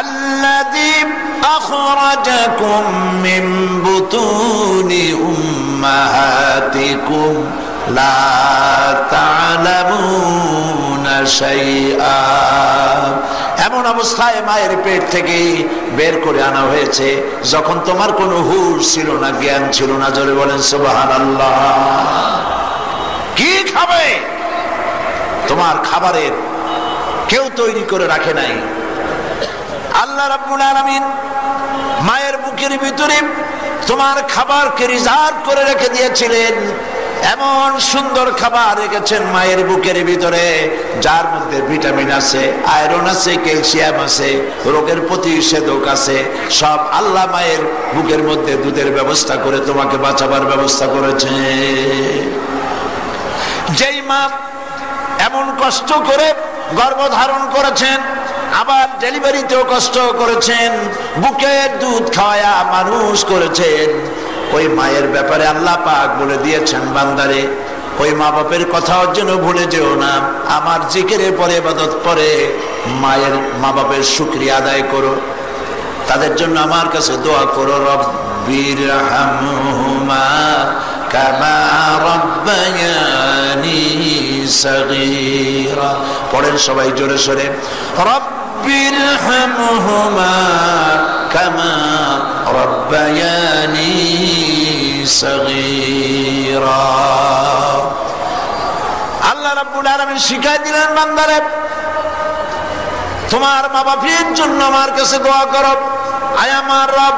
আল্লাযী আখরাজাকুম মিন বুতুনি উম্মাহাতিকুম লা তা'লামুনা শাইআ। এমন অবস্থায় মায়ের পেট থেকে বের করে আনা হয়েছে যখন তোমার কোনো হুঁশ ছিল না, জ্ঞান ছিল না। জোরে বলেন সুবহানাল্লাহ। কি খাবে? তোমার খাবারের কেউ তৈরি করে রাখে নাই। আল্লাহ রাব্বুল আলামিন মায়ের বুকের ভিতরে তোমার খাবারকে রিজার্ভ করে রেখে দিয়েছিলেন। এমন সুন্দর খাবার রেখেছেন মায়ের বুকের ভিতরে, যার মধ্যে ভিটামিন আছে, আয়রন আছে, ক্যালসিয়াম আছে, রোগের প্রতিষেধক আছে। সব আল্লাহ মায়ের বুকের মধ্যে দুধের ব্যবস্থা করে তোমাকে বাঁচাবার ব্যবস্থা করেছে। যেই মা এমন কষ্ট করে গর্ভধারণ করেছেন, আবার ডেলিভারিতেও কষ্ট করেছেন, বুকের দুধ খাওয়ায়া মানুষ করেছেন, ওই মায়ের ব্যাপারে আল্লাহ পাক বলে দিয়েছেন, বান্দারে ওই মা বাপের কথাও যেন ভুলে যেও না। আমার জিকিরে পরে, ইবাদত পরে মায়ের মা বাপের শুকরিয়া আদায় করো, তাদের জন্য আমার কাছে দোয়া করো। রব্বিরহামহুমা কামা রাব্বায়ানি সাগীরা। পড়েন সবাই জোরে সোরে, রব্বিরহামহুমা কামা রাব্বায়ানি সাগীরা। আল্লাহ রাব্বুল আলামিন শিখাই দিলেন, বান্দারে তোমার মা বাপের জন্য আমার কাছে দোয়া করো। আয় আমার রব,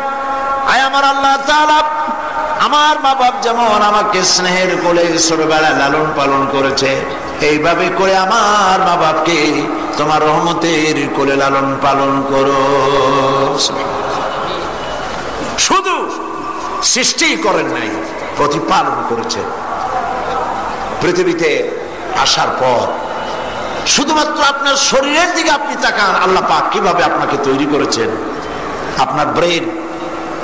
আয় আমার আল্লাহ তাআলা, আমার মা বাপ যেমন আমাকে স্নেহের কোলে ছোটবেলায় লালন পালন করেছে, এইভাবে করে আমার মা বাপকে তোমার রহমতের কোলে লালন পালন করো। শুধু সৃষ্টি করেন নাই, প্রতিপালন করেছেন। পৃথিবীতে আসার পর শুধুমাত্র আপনার শরীরের দিকে আপনি তাকান, আল্লাহ পাক কিভাবে আপনাকে তৈরি করেছেন। আপনার ব্রেন,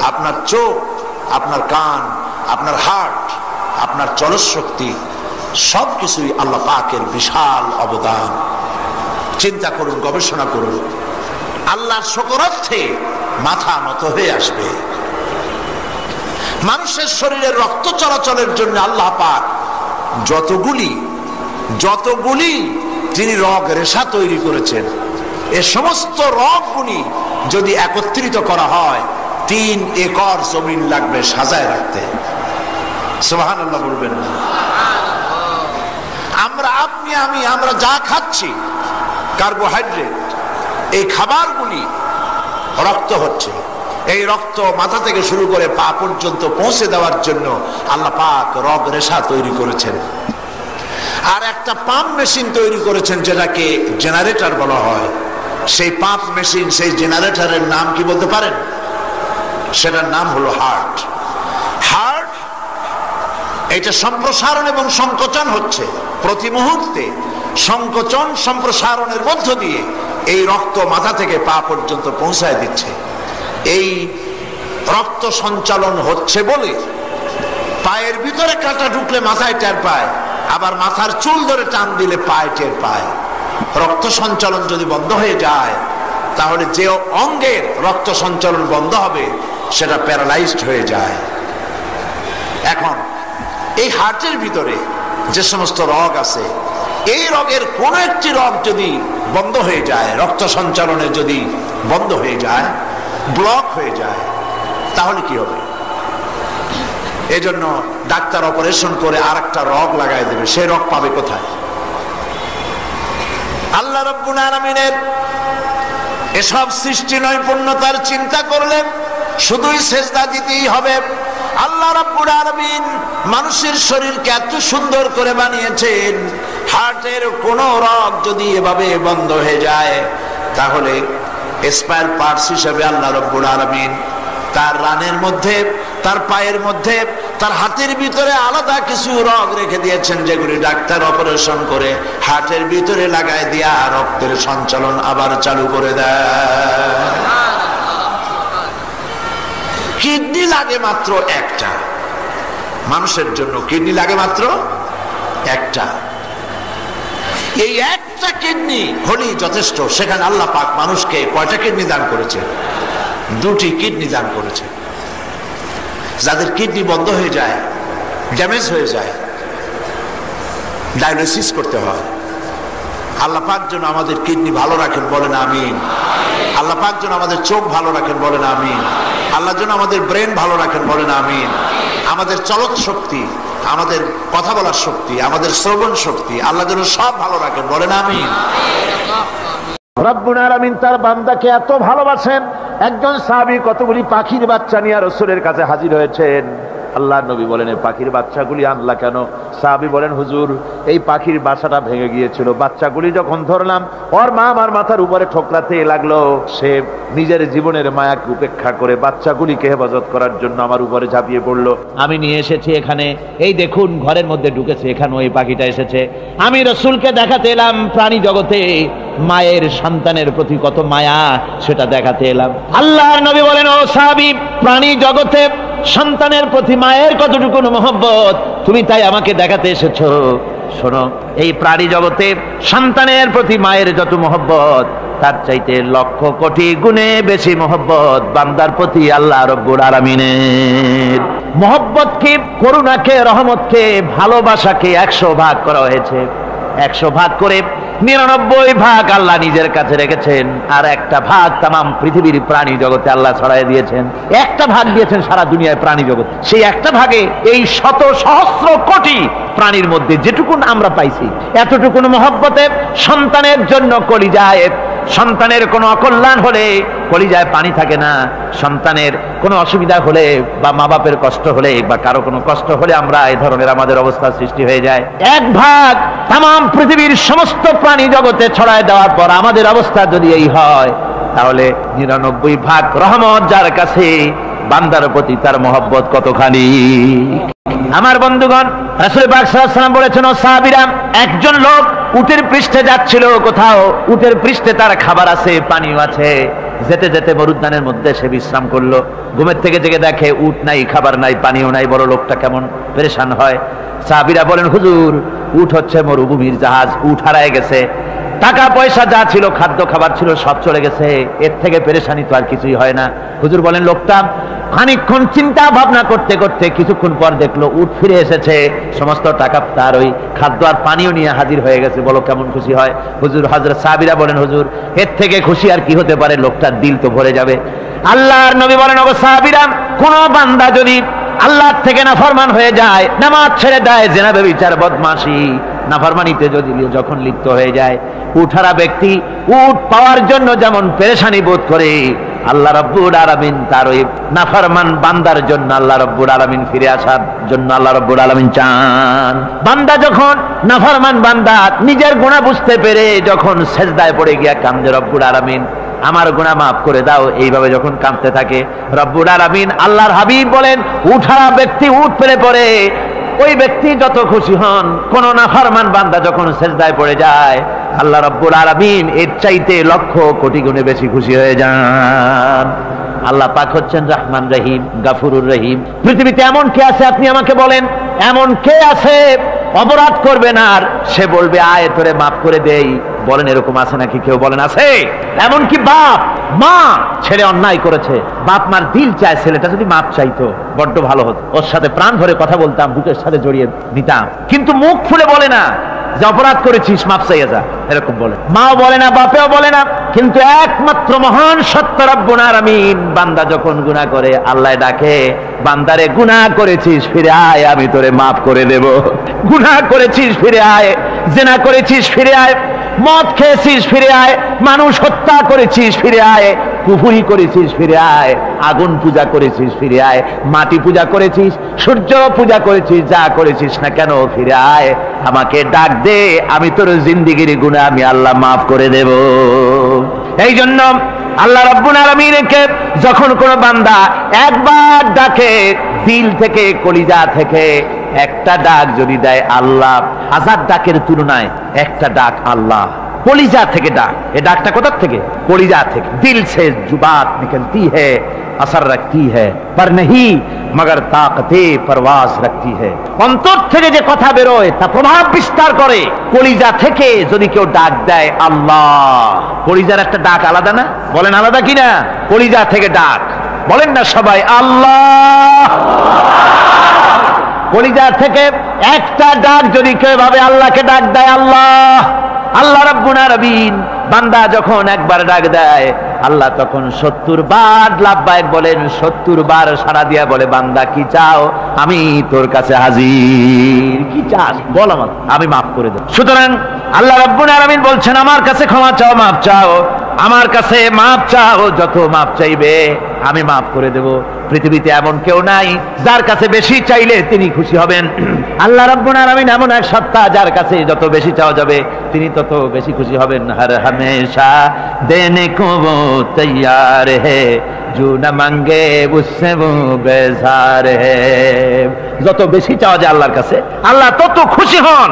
আপনার চোখ, আপনার কান, আপনার হার্ট, আপনার চলশক্তি, সবকিছুই আল্লাহ পাকের বিশাল অবদান। চিন্তা করুন, গবেষণা করুন, আল্লাহর শকরার্থে মাথা নত হয়ে আসবে। মানুষের শরীরে রক্ত চলাচলের জন্য আল্লাহ পাক যতগুলি তিনি রগ রেশা তৈরি করেছেন, এ সমস্ত রগগুলি যদি একত্রিত করা হয় 3 একর জমিন লাগবে সাজায় রাখতে। সুবহানাল্লাহ বলবেন না? আপনি আমি আমরা যা খাচ্ছি কার্বোহাইড্রেট, এই খাবারগুলি রক্ত হচ্ছে। এই রক্ত মাথা থেকে শুরু করে পা পর্যন্ত পৌঁছে দেওয়ার জন্য আল্লাহ পাক রগ রেশা তৈরি করেছেন। আর একটা পাম্প মেশিন তৈরি করেছেন, যেটাকে জেনারেটর বলা হয়। সেই পাম্প মেশিন, সেই জেনারেটরের নাম কি বলতে পারেন? সেটার নাম হলো হার্ট। হার্ট এটা সম্প্রসারণ এবং সংকোচন হচ্ছে প্রতি মুহূর্তে। সংকোচন সম্প্রসারণের মধ্য দিয়ে এই রক্ত মাথা থেকে পা পর্যন্ত পৌঁছায় দিচ্ছে। এই রক্ত সঞ্চালন হচ্ছে বলে পায়ের ভিতরে কাঁটা ঢুকলে মাথায় টের পায়, আবার মাথার চুল ধরে টান দিলে পায়ে টের পায়। রক্ত সঞ্চালন যদি বন্ধ হয়ে যায়, তাহলে যে অঙ্গের রক্ত সঞ্চালন বন্ধ হবে সেটা প্যারালাইজড হয়ে যায়। এখন এই হার্টের ভিতরে যে সমস্ত রগ আছে, এই রগের কোন একটি রগ যদি বন্ধ হয়ে যায়, রক্ত সঞ্চালনে যদি বন্ধ হয়ে যায়, ব্লক হয়ে যায়, তাহলে কি হবে? এজন্য ডাক্তার অপারেশন করে আরেকটা রগ লাগাই দেবে। সেই রগ পাবে কোথায়? আল্লাহ রাব্বুল আলামিনের এসব সৃষ্টি নৈপুণ্যতার চিন্তা করলে শুধুই সেজদা দিতেই হবে। আল্লাহ রাব্বুল আলামিন মানুষের শরীরকে এত সুন্দর করে বানিয়েছেন, হার্টের কোন রগ যদি এভাবে বন্ধ হয়ে যায়, তাহলে স্পেয়ার পার্টস হিসেবে আল্লাহ রাব্বুল আলামিন তার রানের মধ্যে, তার পায়ের মধ্যে, তার হাতের ভিতরে আলাদা কিছু রগ রেখে দিয়েছেন, যেগুলি ডাক্তার অপারেশন করে হার্টের ভিতরে লাগায় দিয়া রক্তের সঞ্চালন আবার চালু করে দেয়। কিডনি লাগে মাত্র একটা, মানুষের জন্য কিডনি লাগে মাত্র একটা। এই একটা কিডনি হলেই যথেষ্ট। সেখানে আল্লাহ পাক মানুষকে কয়টা কিডনি দান করেছে? 2টি কিডনি দান করেছে। যাদের কিডনি বন্ধ হয়ে যায়, ড্যামেজ হয়ে যায়, ডায়ালিসিস করতে হয়, আল্লাহ পাক যেন আমাদের কিডনি ভালো রাখেন, বলেন আমিন। আল্লাহ পাক যেন আমাদের চোখ ভালো রাখেন, বলেন আমিন। আল্লাহ যেন আমাদের ব্রেন ভালো রাখেন, বলেন আমিন। আমাদের চলৎ শক্তি, আমাদের কথা বলার শক্তি, আমাদের শ্রবণ শক্তি আল্লাহ যেন সব ভালো রাখেন, বলেন আমিন। রব্বুল আলামিন তার বান্দাকে এত ভালোবাসেন, একজন সাহাবী কতগুলি পাখির বাচ্চা নিয়ে রাসূলের কাছে হাজির হয়েছেন। আল্লাহর নবী বলেন, এই পাখির বাচ্চাগুলি আনলা কেন? সাহাবী বলেন, হুজুর এই পাখির বাসাটা ভেঙে গিয়েছিল, বাচ্চাগুলি যখন ধরলাম ওর মা আমার মাথার উপরে ঠোকরাতে লাগলো, সে নিজের জীবনের মায়াকে উপেক্ষা করে বাচ্চাগুলিকে হেফাজত করার জন্য আমার উপরে ঝাঁপিয়ে পড়লো। আমি নিয়ে এসেছি এখানে, এই দেখুন ঘরের মধ্যে ঢুকেছে, এখানেও এই পাখিটা এসেছে। আমি রাসূলকে দেখাতে এলাম প্রাণী জগতে মায়ের সন্তানের প্রতি কত মায়া, সেটা দেখাতে এলাম। আল্লাহর নবী বলেন, ও সাহাবী, প্রাণী জগতে সন্তানের প্রতি মায়ের কতটুকু মহব্বত তুমি তাই আমাকে দেখাতে এসেছো। শোনো, এই প্রাণী জগতে সন্তানের প্রতি মায়ের যত মহব্বত, তার চাইতে লক্ষ কোটি গুণে বেশি মহব্বত বান্দার প্রতি আল্লাহ রব্বুল আলামিনের। মহব্বতকে, করুণাকে, রহমতকে, ভালোবাসাকে 100 ভাগ করা হয়েছে। 100 ভাগ করে 99 ভাগ আল্লাহ নিজের কাছে রেখেছেন, আর একটা ভাগ তামাম পৃথিবীর প্রাণী জগতে আল্লাহ ছড়াই দিয়েছেন। একটা ভাগ দিয়েছেন সারা দুনিয়ায় প্রাণী জগৎ। সেই একটা ভাগে এই শত সহস্র কোটি প্রাণীর মধ্যে যেটুকুন আমরা পাইছি, এতটুকুন মহব্বতে সন্তানের জন্য কলিজায়, সন্তানের কোনো অকল্যাণ হলে কলিজায় পানি থাকে না, সন্তানের কোনো অসুবিধা হলে বা মা বাপের কষ্ট হলে বা কারো কোনো কষ্ট হলে আমরা এই ধরনের আমাদের অবস্থা সৃষ্টি হয়ে যায়। 1 ভাগ তামাম পৃথিবীর সমস্ত প্রাণী জগতে ছড়ায় দেওয়ার পর আমাদের অবস্থা যদি এই হয়, তাহলে 99 ভাগ রহমত যার কাছে, বান্দার প্রতি তার মহব্বত কতখানি। আমার বন্ধুগণ, রাসূল পাক সাল্লাল্লাহু আলাইহি ওয়াসাল্লাম বলেছেন, ও সাহাবীরা, একজন লোক উটের পৃষ্ঠে যাচ্ছিল কোথাও, উটের পৃষ্ঠে তার খাবার আছে, পানিও আছে, যেতে যেতে মরুদ্যানের মধ্যে সে বিশ্রাম করলো। ঘুমের থেকে জেগে দেখে উট নাই, খাবার নাই, পানিও নাই। বড় লোকটা কেমন পেরেশান হয়। সাহাবীরা বলেন, হুজুর, উট হচ্ছে মরুভূমির জাহাজ, উট হারায় গেছে, টাকা পয়সা যা ছিল, খাদ্য খাবার ছিল, সব চলে গেছে, এর থেকে পেরেশানি তো আর কিছুই হয় না। হুজুর বলেন, লোকটা খানিকক্ষণ চিন্তা ভাবনা করতে করতে কিছুক্ষণ পর দেখলো উট ফিরে এসেছে, সমস্ত টাকা তার ওই খাদ্য আর পানিও নিয়ে হাজির হয়ে গেছে। বলো কেমন খুশি হয়? হুজুর, হযরত সাহাবীরা বলেন, হুজুর, এর থেকে খুশি আর কি হতে পারে? লোকটার দিল তো ভরে যাবে। আল্লাহর নবী বলেন, ওগো সাহাবীরা, কোন বান্দা যদি আল্লাহ থেকে নাফরমান হয়ে যায়, নামাজ ছেড়ে দেয়, জিনা ব্যভিচার বদমাশি নাফরমানিতে যদি যখন লিপ্ত হয়ে যায়, উঠারা ব্যক্তি উট পাওয়ার জন্য যেমন পেরেশানি বোধ করে, আল্লাহ রাব্বুল আলামিন তার ওই নাফরমান বান্দার জন্য, আল্লাহ রাব্বুল আলামিন ফিরে আসার জন্য আল্লাহ রাব্বুল আলামিন চান। বান্দা যখন, নাফরমান বান্দা নিজের গুনাহ বুঝতে পেরে যখন সেজদায় পড়ে গিয়া কান্দে, রব্বুল আলামিন আমার গুনাহ মাফ করে দাও, এইভাবে যখন কাঁদতে থাকে, রব্বুল আলামিন, আল্লাহর হাবিব বলেন, উঠারা ব্যক্তি উঠ ফেলে পড়ে, ওই ব্যক্তি যত খুশি হন, কোন নাফরমান বান্দা যখন সেজদায় পড়ে যায়, আল্লাহ রাব্বুল আলামিন এর চাইতে লক্ষ কোটি গুণে বেশি খুশি হয়ে যান। আল্লাহ পাক হচ্ছেন রহমান রহিম, গাফুরুর রহিম। পৃথিবীতে এমন কে আছে আপনি আমাকে বলেন? এমন কে আছে অপরাধ করবে না আর সে বলবে আয় তোরে মাফ করে দেই? বলেন, এরকম আছে নাকি? কেউ বলেন আছে? এমনকি বাপ মা ছেলে অন্যায় করেছে, বাপ মার দিল চায় ছেলেটা যদি মাপ চাইতো, বড্ড ভালো হতো, ওর সাথে প্রাণ ভরে কথা বলতাম, বুকের সাথে জড়িয়ে নিতাম, কিন্তু মুখ খুলে বলে না যে অপরাধ করেছিস, মাপ চাইয়ে যা, এরকম বলে। মাও বলে না, বাপেও বলে না, কিন্তু একমাত্র মহান সত্য রব্বুল আলামিন, বান্দা যখন গুনাহ করে আল্লাহ ডাকে, বান্দারে গুনাহ করেছিস ফিরে আয়, আমি তোরে মাফ করে দেব। গুনাহ করেছিস ফিরে আয়, জিনা করেছিস ফিরে আয়, মদ খেয়েছিস ফিরে আয়, মানুষ হত্যা করেছিস ফিরে আয়, কুফরি করেছিস ফিরে আয়, আগুন পূজা করেছিস ফিরে আয়, মাটি পূজা করেছিস, সূর্য পূজা করেছিস, যা করেছিস না কেন ফিরে আয়, আমাকে ডাক দে, আমি তোর জিন্দেগির গুনাহ আমি আল্লাহ মাফ করে দেব। এই জন্য আল্লাহ রাব্বুল আলামিনকে যখন কোন বান্দা একবার ডাকে, দিল থেকে, কলিজা থেকে একটা ডাক যদি দেয়, আল্লাহ 1000 ডাকের তুলনায় একটা ডাক আল্লাহ কলিজা থেকে ডাক। এই ডাকটা কোথা থেকে? কলিজা থেকে। দিল সে জুবাত নিকলতি है, असर रखती है पर नहीं मगर ताकते परवास रखती है। অন্তর থেকে যে কথা বেরোয় তা প্রভাব বিস্তার করে। কলিজা থেকে যদি কেউ ডাক দেয় আল্লাহ, কলিজার একটা ডাক আলাদা না? বলেন আলাদা কিনা? কলিজা থেকে ডাক বলেন না সবাই আল্লাহ। কলিজা থেকে একটা ডাক যদি কেউ ভাবে আল্লাহকে ডাক দেয় আল্লাহ, আল্লাহ রাব্বুল আলামিন বান্দা যখন একবার ডাক দেয় আল্লাহ তখন 70 বার লাব্বাইক বলেন, 70 বার সাড়া দিয়া বলে বান্দা কি চাও, আমি তোর কাছে হাজির। কি চাস বল আমাকে, আমি মাফ করে দেব। সুতরাং আল্লাহ রাব্বুল আলামিন বলছেন আমার কাছে ক্ষমা চাও, মাফ চাও, আমার কাছে মাফ চাও, যত মাফ চাইবে আমি মাফ করে দেব। পৃথিবীতে এমন কেউ নাই যার কাছে বেশি চাইলে তিনি খুশি হবেন। আল্লাহ রাব্বুল আলামিন এমন এক সত্তা যার কাছে যত বেশি চাওয়া যাবে তিনি তত বেশি খুশি হবেন। হর হমেশা দেনে কো वो तैयार है जो न मांगे उससे वो बेजार है। যত বেশি চাওয়া যায় আল্লাহর কাছে আল্লাহ তত খুশি হন,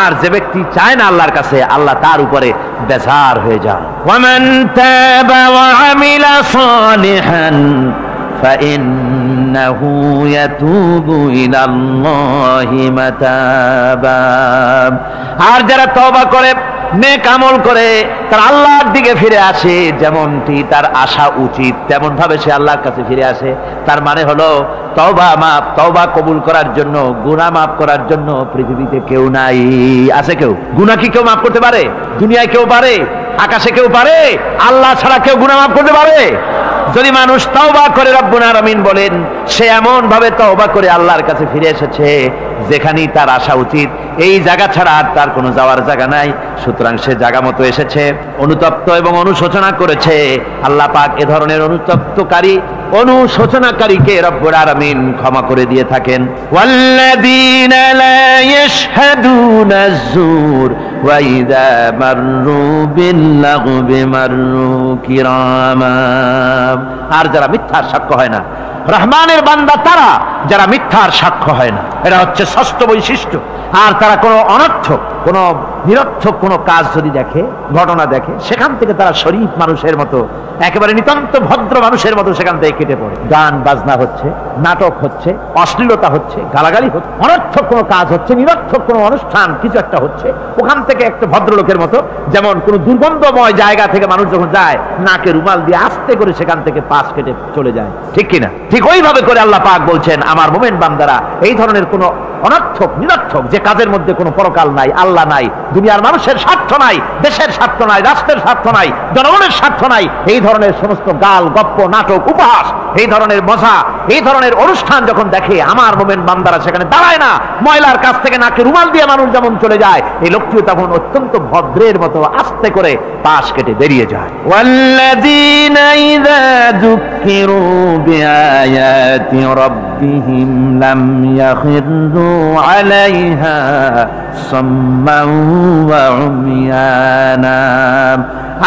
আর যে ব্যক্তি চায় না আল্লাহর কাছে আল্লাহ তার উপরে বেজার হয়ে যান। ওয়ামান তাবা ওয়া আমিলা সালিহান ফাইন্নাহু ইয়াতুবু ইলাল্লাহি মাতাবা। আর যারা তওবা করে নেক আমল করে তার আল্লাহর দিকে ফিরে আসে, যেমনটি তার আশা উচিত তেমন ভাবে সে আল্লাহর কাছে ফিরে আসে, তার মানে হলো তওবা মাফ, তওবা কবুল করার জন্য, গুনাহ মাফ করার জন্য পৃথিবীতে কেউ নাই। আছে কেউ? গুনাহ কি কেউ মাফ করতে পারে? দুনিয়ায় কেউ পারে? আকাশে কেউ পারে? আল্লাহ ছাড়া কেউ গুনাহ মাফ করতে পারে? যদি মানুষ তওবা করে রব্বুল আলামিন বলেন সে এমন ভাবে তওবা করে আল্লাহর কাছে ফিরে এসেছে যেখানেই তার আসা উচিত, এই জায়গা ছাড়া আর তার কোনো যাওয়ার জায়গা নাই। সুতরাং সে জায়গা মতো এসেছে, অনুতপ্ত এবং অনুশোচনা করেছে। আল্লাহ পাক এ ধরনের অনুতপ্তকারী অনুশোচনাকারীকে রব্বুল আলামিন ক্ষমা করে দিয়ে থাকেন। ওয়াল্লাযীনা লা ইয়াশহাদুনা আয-যুর ওয়া ইযা মাররু বিল-লাগবি মাররু কিরামা। আর যারা মিথ্যার সাক্ষ্য হয় না, রহমানের বান্দা তারা যারা মিথ্যার সাক্ষ্য হয় না, এটা হচ্ছে ষষ্ঠ বৈশিষ্ট্য। আর তারা কোনো অনর্থক, কোনো নিরর্থক কোনো কাজ যদি দেখে, ঘটনা দেখে, সেখান থেকে তারা শরীফ মানুষের মতো, একেবারে নিতান্ত ভদ্র মানুষের মতো সেখান থেকে কেটে পড়ে। গান বাজনা হচ্ছে, নাটক হচ্ছে, অশ্লীলতা হচ্ছে, গালাগালি হচ্ছে, অনর্থক কোনো কাজ হচ্ছে, নিরর্থক কোনো অনুষ্ঠান কিছু একটা হচ্ছে, ওখান থেকে একটা ভদ্রলোকের মতো, যেমন কোনো দুর্গন্ধময় জায়গা থেকে মানুষ যখন যায় নাকে রুমাল দিয়ে আস্তে করে সেখান থেকে পাশ কেটে চলে যায়, ঠিক কিনা? ঠিক ওইভাবে করে আল্লাহ পাক বলছেন আমার মুমিন বান্দারা এই ধরনের কোনো অনর্থক নিরর্থক যে কাজের মধ্যে কোনো পরকাল নাই, আল্লাহ নাই, দুনিয়ার মানুষের স্বার্থ নাই, দেশের স্বার্থ নাই, রাষ্ট্রের স্বার্থ নাই, জনগণের স্বার্থ নাই, এই ধরনের সমস্ত গাল গপ্প নাটক উপহাস, এই ধরনের মজা, এই ধরনের অনুষ্ঠান যখন দেখে আমার মুমিন বান্দারা সেখানে দাঁড়ায় না। ময়লার কাছ থেকে নাকে রুমাল দিয়ে মানুষ যেমন চলে যায়, এই লোকটিও তখন অত্যন্ত ভদ্রের মতো আস্তে করে পাশ কেটে বেরিয়ে যায়। ওয়াল্লাযীনা ইযা যুক্কিরু বিআয়াতি রাব্বিহিম লাম ইয়াখিরু আলাইহা সাম্মান ওয়া উমিয়ানা।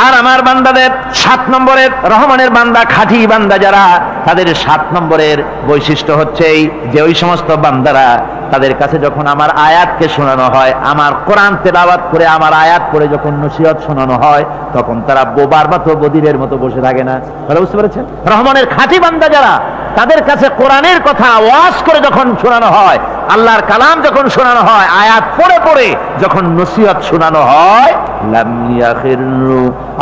আর আমার বান্দাদের 7 নম্বরের রহমানের বান্দা, খাঁটি বান্দা যারা, তাদের 7 নম্বরের বৈশিষ্ট্য হচ্ছে এই যে ওই সমস্ত বান্দারা তাদের কাছে যখন আমার আয়াতকে শোনানো হয়, আমার কোরআন তেলাওয়াত করে আমার আয়াত পড়ে যখন নসিহত শোনানো হয়, তখন তারা বোবার মতো বধিরের মতো বসে থাকে না। তাহলে বুঝতে পেরেছেন? রহমানের খাঁটি বান্দা যারা, তাদের কাছে কোরআনের কথা ওয়াজ করে যখন শোনানো হয়, আল্লাহর কালাম যখন শোনানো হয়, আয়াত পড়ে পড়ে যখন নসিহত শোনানো হয়, লাম ইয়াখিরু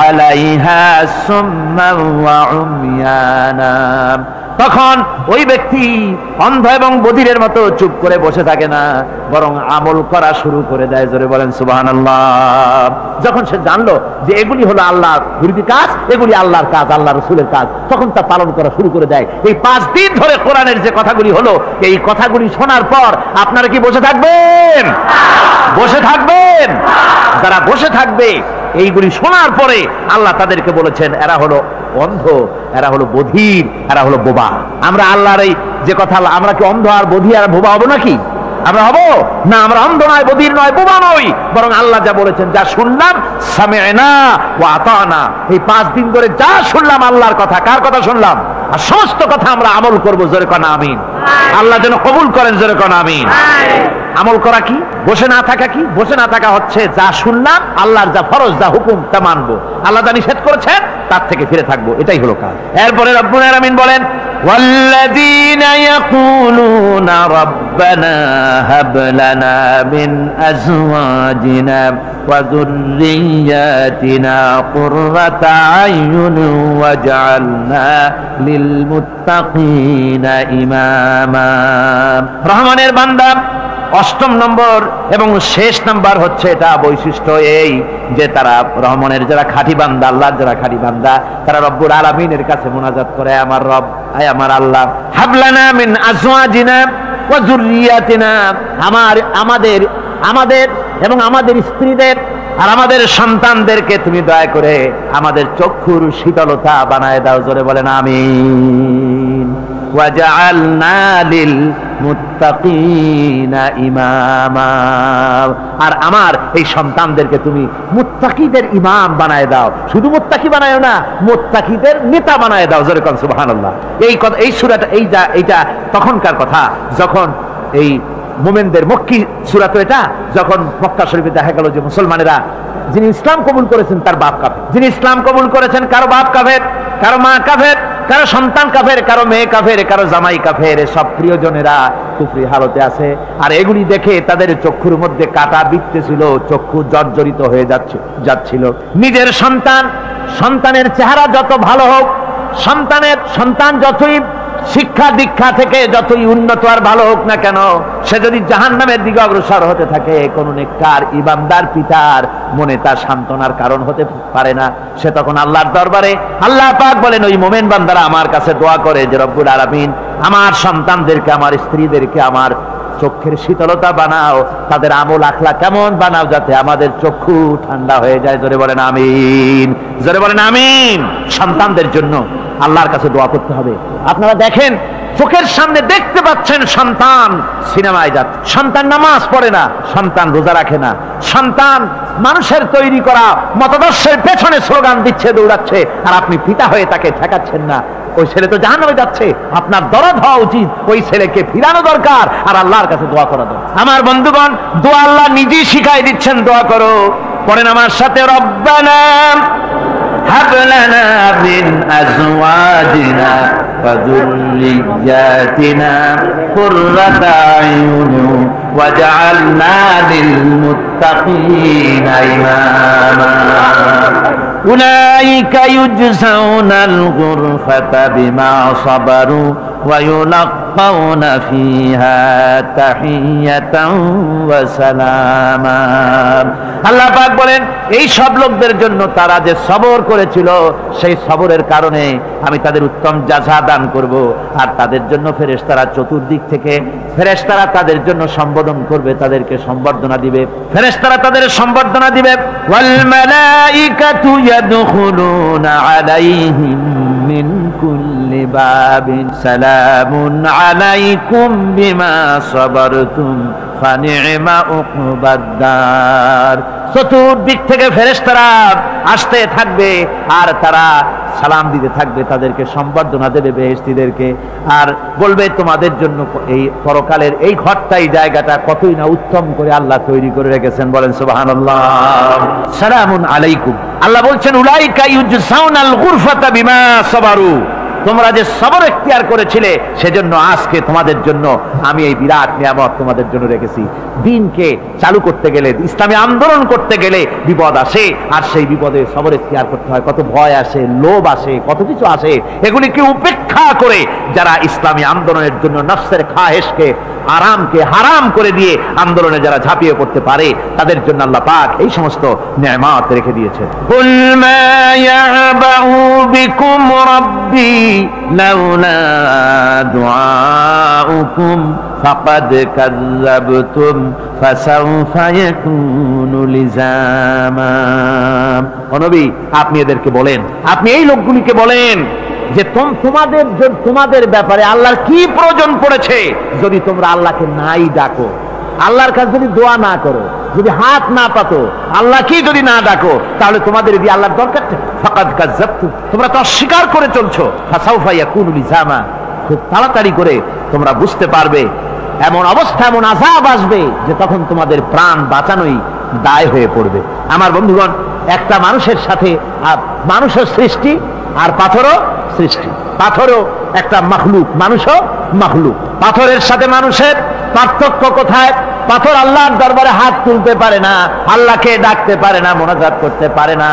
আলাইহা সুম্মা ওয়া উমিয়ানা, তখন ওই ব্যক্তি অন্ধ এবং বধিরের মতো চুপ করে বসে থাকে না, বরং আমল করা শুরু করে দেয়। জোরে বলেন সুবহানাল্লাহ। যখন সে জানলো যে এগুলি হলো আল্লাহর বিরোধী কাজ, এগুলি আল্লাহর কাজ, আল্লাহ রাসূলের কাজ, তখন তা পালন করা শুরু করে দেয়। এই 5 দিন ধরে কোরআনের যে কথাগুলি হলো, এই কথাগুলি শোনার পর আপনারা কি বসে থাকবেন? বসে থাকবেন? যারা বসে থাকবে এইগুলি শোনার পরে আল্লাহ তাদেরকে বলেছেন এরা হলো অন্ধ, এরা হলো বধির, এরা হলো বোবা। আমরা আল্লাহর এই যে কথা, আমরা কি অন্ধ আর বধির আর বোবা হবো নাকি? আমরা হবো না? আমরা অন্ধ নয়, বধির নয়, বোবা নই, বরং আল্লাহ যা বলেছেন, যা শুনলাম সামি'না ওয়া আতা'না, এই 5 দিন ধরে যা শুনলাম আল্লাহর কথা, কার কথা শুনলাম? আর সমস্ত কথা আমরা আমল করবো। জোরে কোন আমিন। আল্লাহ যেন কবুল করেন। জোরে কোন আমিন। আমল করা কি? বসে না থাকা কি? বসে না থাকা হচ্ছে যা শুনলাম আল্লাহর যা ফরজ, যা হুকুম তা মানবো। আল্লাহ যা নিষেধ করেছেন তার থেকে ফিরে থাকবো, এটাই হলো কাজ। এরপরে রব্বুল আলামিন বলেন والذين يقولون ربنا هب لنا من أزواجنا وذرياتنا قرة أعين واجعلنا للمتقين إماما। রহমানের বান্দা অষ্টম নম্বর এবং শেষ নাম্বার হচ্ছে এটা বৈশিষ্ট্য এই যে তারা রহমানের যারা খাঁটি বান্দা, আল্লাহর যারা খাঁটি বান্দা, তারা রব্বুল আলামিনের কাছে মুনাজাত করে, আমার রব, আয় আমার আল্লাহ, হাবলানা মিন আজওয়াজিনা ওয়া যুররিয়াতিনা, আমাদের এবং আমাদের স্ত্রীদের আর আমাদের সন্তানদেরকে তুমি দয়া করে আমাদের চক্ষুর শীতলতা বানায় দাও। জোরে বলেন আমিন। ওয়াজআলনা লিল মুত্তাকিনা ইমামা, আর আমার এই সন্তানদেরকে তুমি মুত্তাকিদের ইমাম বানায় দাও। শুধু মুত্তাকি বানায়ও না, মুত্তাকিদের নেতা বানায় দাও। জোরে কোন সুবহানাল্লাহ। এই সূরাটা এইটা তখনকার কথা যখন এই মুমিনদের মক্কি সূরা, তো এটা যখন মক্কা শরীফে দেখা গেল যে মুসলমানেরা যিনি ইসলাম কবুল করেছেন তার বাপ কাফের, যিনি ইসলাম কবুল করেছেন কারো বাপ কাফের, কারো মা কাফের, কারো সন্তান কাফের, কারো মেয়ে কাফের, কারো জামাই কাফের, সব প্রিয়জনেরা কুফরি হালতে আছে। আর এগুলি দেখে তাদের চক্ষুর মধ্যে কাটা বিঁধতেছিল, চক্ষু জর্জরিত হয়ে যাচ্ছিল। নিজের সন্তানের চেহারা যত ভালো হোক, সন্তান যতই শিক্ষা দীক্ষা থেকে যতই উন্নত আর ভালো হোক না কেন, সে যদি জাহান্নামের দিকে অগ্রসর হতে থাকে, কোন নেককার ইমানদার পিতার মনে তার সান্ত্বনার কারণ হতে পারে না। সে তখন আল্লাহর দরবারে, আল্লাহ পাক বলেন ওই মুমিন বান্দারা আমার কাছে দোয়া করে যে রব্বুল আলামিন আমার সন্তানদেরকে, আমার স্ত্রীদেরকে আমার চক্ষের শীতলতা বানাও, তাদের আমল আখলা কেমন বানাও যাতে আমাদের চক্ষু ঠান্ডা হয়ে যায়। জোরে বলেন আমিন, জোরে বলেন আমিন। সন্তানদের জন্য আল্লাহর কাছে দোয়া করতে হবে। আপনারা দেখেন চোখের সামনে দেখতে পাচ্ছেন সন্তান সিনেমায় যাচ্ছে, সন্তান নামাজ পড়ে না, সন্তান রোজা রাখে না, সন্তান মানুষের তৈরি করা মতাদর্শের পেছনে স্লোগান দিচ্ছে, দৌড়াচ্ছে, আর আপনি পিতা হয়ে তাকে ঠেকাচ্ছেন না। ওই ছেলে তো জাহান্নামে যাচ্ছে, আপনার দরদ হওয়া উচিত, ওই ছেলেকে ফিরানো দরকার আর আল্লাহর কাছে দোয়া করা দরকার। আমার বন্ধুগণ, দোয়া আল্লাহ নিজেই শিখাই দিচ্ছেন, দোয়া করো। পড়েন আমার সাথে, রব্বানা হাব লানা মিন আজওয়াজিনা ওয়া যুররিয়াতিনা কুররাতা আয়ুন ওয়াজআলনা লিল মুত্তাকিনা ইমামা। উলাইকা ইউজসাউনাল গুরফাতা বিমা সাবারু ওয়া ইউলাক্কাউনা ফিহা তাহিয়াতান ওয়া সালামা। আল্লাহ পাক বলেন এই সব লোকদের জন্য তারা যে সবর করেছিল, সেই সবরের কারণে আমি তাদের উত্তম জাযা দান করব। আর তাদের জন্য ফেরেশতারা চতুর্দিক থেকে ফেরেশতারা তাদের জন্য সম্বোধন করবে, তাদেরকে সম্বর্ধনা দিবে, ফেরেশতারা তাদের সম্বর্ধনা দিবে। ওয়াল মালাইকাতু ইয়াদখুলুনা আলাইহিম মিন কুল্লি বাবিন সালামুন আলাইকুম বিমা সাবারতুম ফানি'মা উকবাদ-দার। চতুর্দিক থেকে ফেরেশতারা আসতে থাকবে আর তারা সালাম দিতে থাকবে, তাদেরকে সম্বর্ধনা দেবে বেহেশতীদেরকে, আর বলবে তোমাদের জন্য এই পরকালের এই ঘরটাই, জায়গাটা কতই না উত্তম করে আল্লাহ তৈরি করে রেখেছেন। বলেন সুবহানাল্লাহ। সালামুন আলাইকুম। আল্লাহ বলছেন উলাইকা ইউজসাউনাল গুরফাতা বিমা সাবারু, তোমরা যে সবর এখতিয়ার করেছিলে সেজন্য আজকে তোমাদের জন্য আমি এই বিরাট নিয়ামত তোমাদের জন্য রেখেছি। দিনকে চালু করতে গেলে, ইসলামী আন্দোলন করতে গেলে বিপদ আসে, আর সেই বিপদে সবর এখতিয়ার করতে হয়। কত ভয় আসে, লোভ আসে, কত কিছু আসে, এগুলিকে উপেক্ষা করে যারা ইসলামী আন্দোলনের জন্য নফসের খাহেশকে, আরামকে হারাম করে দিয়ে আন্দোলনে যারা ঝাঁপিয়ে পড়তে পারে, তাদের জন্য আল্লাহ পাক এই সমস্ত নিয়ামত রেখে দিয়েছেন। কুল মা ইয়াবাউ বিকুম রাব্বি লাউলা দুআউকুম ফাকাদ কাযযাবতুম ফাসাউফা ইয়াকুনু লিজামা। ও নবী, আপনি এদেরকে বলেন, আপনি এই লোকগুলিকে বলেন যে তোমাদের ব্যাপারে আল্লাহর কি প্রয়োজন পড়েছে যদি তোমরা আল্লাহকে নাই ডাকো, আল্লাহর কাছে যদি দোয়া না করো, যদি হাত না পাতো, আল্লাহ কি যদি না ডাকো, তাহলে তোমাদের এই আল্লাহর দরকার নেই। ফাকাদ কাযযাবতুম, তোমরা তো অস্বীকার করে চলছো। ফাসাউফা ইয়াকুনু লিজামা, খুব তাড়াতাড়ি করে তোমরা বুঝতে পারবে, এমন অবস্থা, এমন আযাব আসবে যে তখন তোমাদের প্রাণ বাঁচানোই দায় হয়ে পড়বে। আমার বন্ধুগণ, একটা মানুষের সাথে মানুষও সৃষ্টি আর পাথরও সৃষ্টি, পাথরও একটা মাখলুক, মানুষও মাখলুক। পাথরের সাথে মানুষের পার্থক্য কোথায়? পাথর আল্লাহর দরবারে হাত তুলতে পারে না, আল্লাহকে ডাকতে পারে না, মোনাজাত করতে পারে না।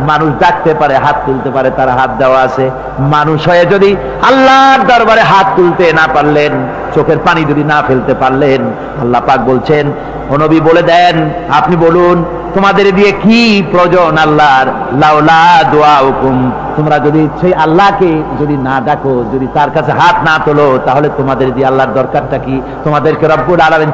মানুষ ডাকতে পারে, হাত তুলতে পারে, তার হাত দেওয়া আছে। মানুষ হয়ে যদি আল্লাহর দরবারে হাত তুলতে না পারলেন, চোখের পানি যদি না ফেলতে পারলেন, আল্লাহ পাক বলছেন, ও নবী বলে দেন, আপনি বলুন তোমাদের দিয়ে কি প্রয়োজন আল্লাহর? লাউলা দুআউকুম, তোমরা যদি সেই আল্লাহকে যদি না ডাকো, যদি তার কাছে হাত না তোলো, তাহলে তোমাদের দিয়ে আল্লাহর দরকারটা কি? তোমাদেরকে রব্বুল আলামিন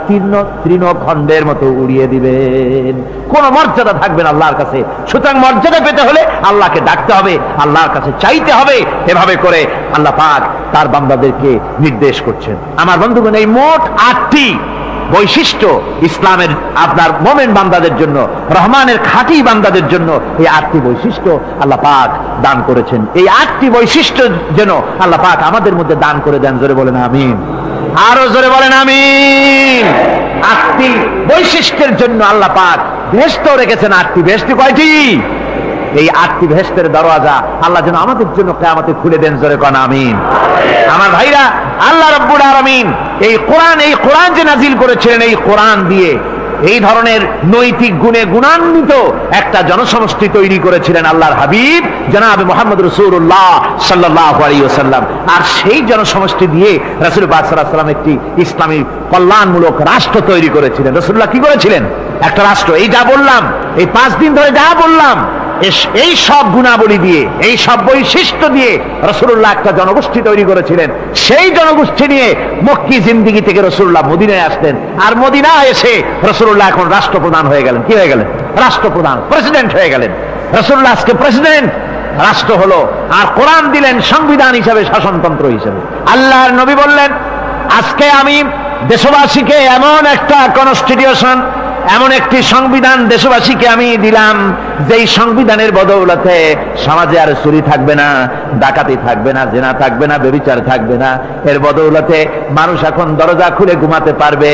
তৃণখণ্ডের মতো উড়িয়ে দিবেন, কোন মর্যাদা থাকবে না আল্লাহর কাছে। সুতরাং মর্যাদা পেতে হলে আল্লাহকে ডাকতে হবে, আল্লাহর কাছে চাইতে হবে। এভাবে করে আল্লাহ পাক তার বান্দাদেরকে নির্দেশ করছেন। আমার বন্ধুগণ, এই মোট 8টি বৈশিষ্ট্য ইসলামের আপনার মোমেন বান্দাদের জন্য, রহমানের খাঁটি বান্দাদের জন্য এই 8টি বৈশিষ্ট্য আল্লাহ পাক দান করেছেন। এই 8টি বৈশিষ্ট্য যেন আল্লাহ পাক আমাদের মধ্যে দান করে দেন। জোরে বলেন আমিন, আরো জোরে বলেন আমিন। 8টি বৈশিষ্ট্যের জন্য আল্লাহ পাক বেহেশত রেখেছেন। 8টি বেহেশত কয়টি? এই 8টি বেহেশতের দরওয়াজা আল্লাহ যেন আমাদের জন্য কিয়ামতে খুলে দেন। জোরে কোন আমিন। আমার ভাইরা, আল্লাহ রাব্বুল আলামিন এই কোরআন যে নাজিল করেছিলেন, এই কোরআন দিয়ে এই ধরনের নৈতিক গুণে গুণান্বিত একটা জনসমষ্টি তৈরি করেছিলেন আল্লাহর হাবিব জনাব মুহাম্মদ রাসূলুল্লাহ সাল্লাল্লাহু আলাইহি ওয়াসাল্লাম। আর সেই জনসমষ্টি দিয়ে রাসূল পাক সাল্লাল্লাহু আলাইহি ওয়াসাল্লাম একটি ইসলামী কল্যাণমূলক রাষ্ট্র তৈরি করেছিলেন। রাসূলুল্লাহ কি করেছিলেন? একটা রাষ্ট্র। এই যা বললাম, এই 5 দিন ধরে যা বললাম, এই সব গুণাবলী দিয়ে, এই সব বৈশিষ্ট্য দিয়ে রাসূলুল্লাহ একটা জনগোষ্ঠী তৈরি করেছিলেন। সেই জনগোষ্ঠী নিয়ে মক্কি জিন্দেগি থেকে রাসূলুল্লাহ মদিনায় আসলেন। আর মদিনায় এসে রাসূলুল্লাহ এখন রাষ্ট্রপ্রধান হয়ে গেলেন। কি হয়ে গেলেন? রাষ্ট্রপ্রধান, প্রেসিডেন্ট হয়ে গেলেন। রাসূলুল্লাহ আজকে প্রেসিডেন্ট, রাষ্ট্র হলো। আর কোরআন দিলেন সংবিধান হিসাবে, শাসনতন্ত্র হিসাবে। আল্লাহর নবী বললেন, আজকে আমি দেশবাসীকে এমন একটা কনস্টিটিউশন, এমন একটি সংবিধান দেশবাসীকে আমি দিলাম, যেই সংবিধানের বদৌলতে সমাজে আর চুরি থাকবে না, ডাকাতি থাকবে না, জেনা থাকবে না, ব্যভিচার থাকবে না। এর বদৌলতে মানুষ এখন দরজা খুলে ঘুমাতে পারবে,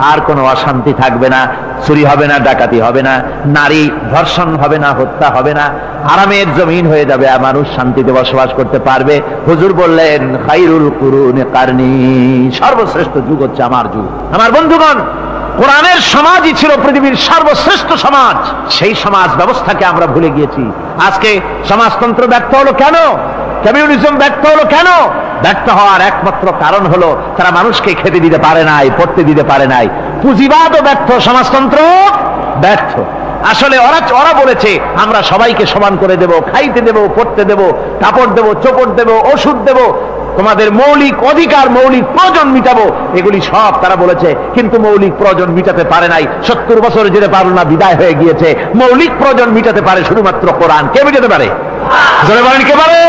আর কোনো অশান্তি থাকবে না, চুরি হবে না, ডাকাতি হবে না, নারী ধর্ষণ হবে না, হত্যা হবে না, আরামের জমিন হয়ে যাবে, আর মানুষ শান্তিতে বসবাস করতে পারবে। হুজুর বললেন, খায়রুল কুরুনি কারনি, সর্বশ্রেষ্ঠ যুগ হচ্ছে আমার যুগ। আমার বন্ধুগণ, কোরআনের সমাজই ছিল পৃথিবীর সর্বশ্রেষ্ঠ সমাজ। সেই সমাজ ব্যবস্থাকে আমরা ভুলে গিয়েছি। আজকে সমাজতন্ত্র ব্যর্থ হলো কেন? কমিউনিজম ব্যর্থ হলো কেন? ব্যর্থ হওয়ার একমাত্র কারণ হলো তারা মানুষকে খেতে দিতে পারে নাই, পড়তে দিতে পারে নাই। পুঁজিবাদও ব্যর্থ, সমাজতন্ত্র ব্যর্থ। আসলে ওরা বলেছে আমরা সবাইকে সমান করে দেব, খাইতে দেব, পড়তে দেব, কাপড় দেব, চোপড় দেব, ওষুধ দেব, তোমাদের মৌলিক অধিকার, মৌলিক প্রয়োজন মিটাবো, এগুলি সব তারা বলেছে। কিন্তু মৌলিক প্রয়োজন মিটাতে পারে নাই। 70 বছর যেতে পারল না, বিদায় হয়ে গিয়েছে। মৌলিক প্রয়োজন মিটাতে পারে শুধুমাত্র কোরআন। কে মিটাতে পারে? জোরে বলেন, কে পারে?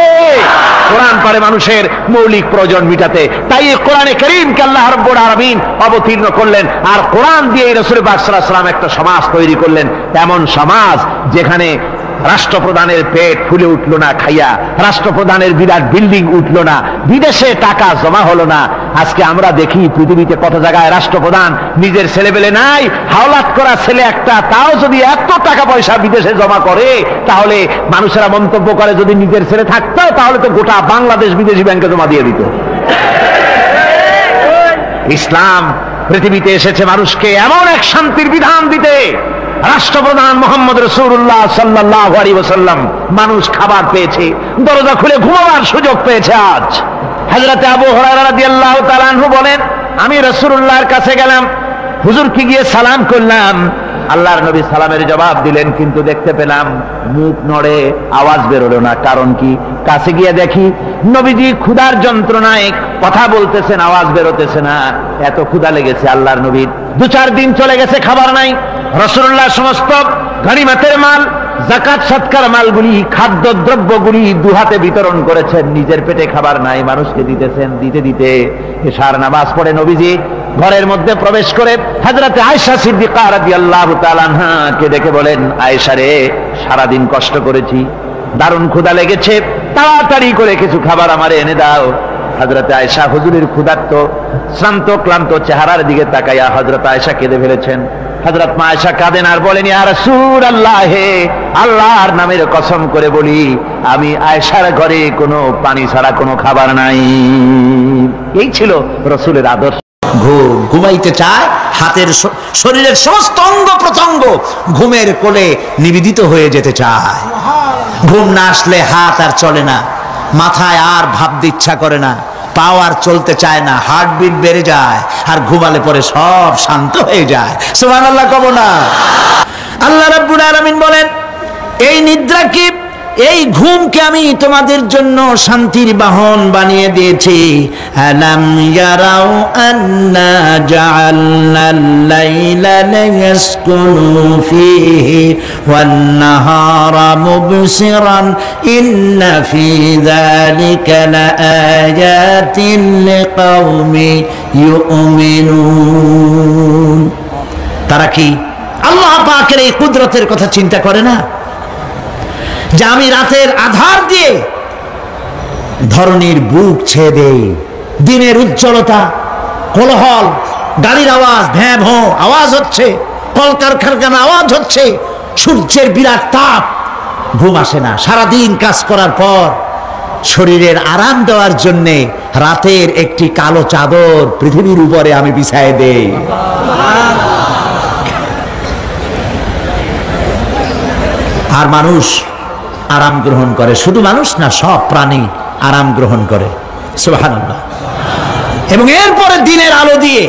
কোরআন পারে মানুষের মৌলিক প্রয়োজন মিটাতে। তাই এই কোরআনে কারীমকে আল্লাহ রাব্বুল আলামিন অবতীর্ণ করলেন। আর কোরআন দিয়ে রাসূল পাক সাল্লাল্লাহু আলাইহি ওয়াসাল্লাম একটা সমাজ তৈরি করলেন, এমন সমাজ যেখানে রাষ্ট্রপ্রধানের পেট ফুলে উঠলো না খাইয়া, রাষ্ট্রপ্রধানের বিরাট বিল্ডিং উঠলো না, বিদেশে টাকা জমা হলো না। আজকে আমরা দেখি পৃথিবীতে কত জায়গায় রাষ্ট্রপ্রধান নিজের ছেলেবেলে নাই, হাওলাত করা ছেলে একটা, তাও যদি এত টাকা পয়সা বিদেশে জমা করে, তাহলে মানুষেরা মন্তব্য করে যদি নিজের ছেলে থাকতো তাহলে তো গোটা বাংলাদেশ বিদেশি ব্যাংকে জমা দিয়ে দিত। ইসলাম পৃথিবীতে এসেছে মানুষকে এমন এক শান্তির বিধান দিতে। রাষ্ট্রপ্রধান মুহাম্মদ রাসূলুল্লাহ সাল্লাল্লাহু আলাইহি ওয়াসাল্লাম, মানুষ খাবার পেয়েছে, দরজা খুলে ঘুমাবার সুযোগ পেয়েছে। আজ হযরত আবু হুরায়রা রাদিয়াল্লাহু তাআলা আনহু বলেন, আমি রাসূলুল্লাহর কাছে গেলাম, হুজুরকে গিয়ে সালাম করলাম। আল্লাহর নবী সালামের জবাব দিলেন, কিন্তু দেখতে পেলাম মুখ নড়ে, আওয়াজ বেরোলো না। কারণ কি? কাছে গিয়ে দেখি নবীজি ক্ষুধার যন্ত্রণায় কথা বলতেছেন, আওয়াজ বেরোতেছে না। এত ক্ষুধা লেগেছে আল্লাহর নবীর। 2-4 দিন চলে গেছে, খাবার নাই। রাসূলুল্লাহ সমস্ত গনিমতের মাল, যাকাত সদকার মালগুলি, খাদ্য দ্রব্যগুলি দুহাতে বিতরণ করেছেন। নিজের পেটে খাবার নাই, মানুষকে দিতেছেন। দিতে দিতে এশার নামাজ পড়ে নবীজি ঘরের মধ্যে প্রবেশ করে হযরত আয়েশা সিদ্দিকা রাদিয়াল্লাহু তাআলা আনহাকে ডেকে বলেন, আয়েশা রে, সারাদিন কষ্ট করেছি, দারুণ ক্ষুধা লেগেছে, তাড়াতাড়ি করে কিছু খাবার আমারে এনে দাও। হযরত আয়েশা হুজুরের ক্ষুধার্ত, শ্রান্ত ক্লান্ত চেহারার দিকে তাকাইয়া হযরত আয়েশা কেঁদে ফেলেছেন। হযরত মা আয়েশা কাঁদেন আর বলেন, ইয়া রাসূলুল্লাহ, আল্লাহর নামের কসম করে বলি, আমি আয়েশার ঘরে কোনো পানি ছাড়া কোনো খাবার নাই। এই ছিল রাসূলের আদর্শ। ঘুমাইতে চায়, হাতের শরীরের সমস্ত অঙ্গ প্রত্যঙ্গ ঘুমের কোলে নিবেদিত হয়ে যেতে চায়। ঘুম না আসলে হাত আর চলে না, মাথায় আর ভাবতে ইচ্ছা করে না, পাও আর চলতে চায় না, হার্টবিট বেড়ে যায়, আর ঘুমালে পরে সব শান্ত হয়ে যায়। সুবহানাল্লাহ কব না? আল্লাহ রাব্বুল আলামিন বলেন, এই নিদ্রা কি, এই ঘুমকে আমি তোমাদের জন্য শান্তির বাহন বানিয়ে দিয়েছি। আলাম ইয়ারাউ আন্না জাআলনাল লাইলা লিয়াসকুনু ফীহি ওয়ান নাহারা মুবসিরান ইন্না ফী যালিকা লাআয়াতিন লিকাওমি ইউমিনুন। তারা কি আল্লাহ পাকের এই কুদরতের কথা চিন্তা করে না, যে আমি রাতের আধার দিয়ে ধরনীর বুক ছেয়ে দেই, দিনের উজ্জ্বলতা, কোলাহল, গাড়ির আওয়াজ, ভ্যাঁ ভোঁ আওয়াজ হচ্ছে, কলকারখানার আওয়াজ হচ্ছে, সূর্যের বিরাট তাপ, ঘুম আসে না। সারাদিন কাজ করার পর শরীরের আরাম দেওয়ার জন্যে রাতের একটি কালো চাদর পৃথিবীর উপরে আমি বিছায় দেই। আর মানুষ আরাম গ্রহণ করে, শুধু মানুষ না, সব প্রাণী আরাম গ্রহণ করে। সুবহানাল্লাহ। এবং এরপরে দিনের আলো দিয়ে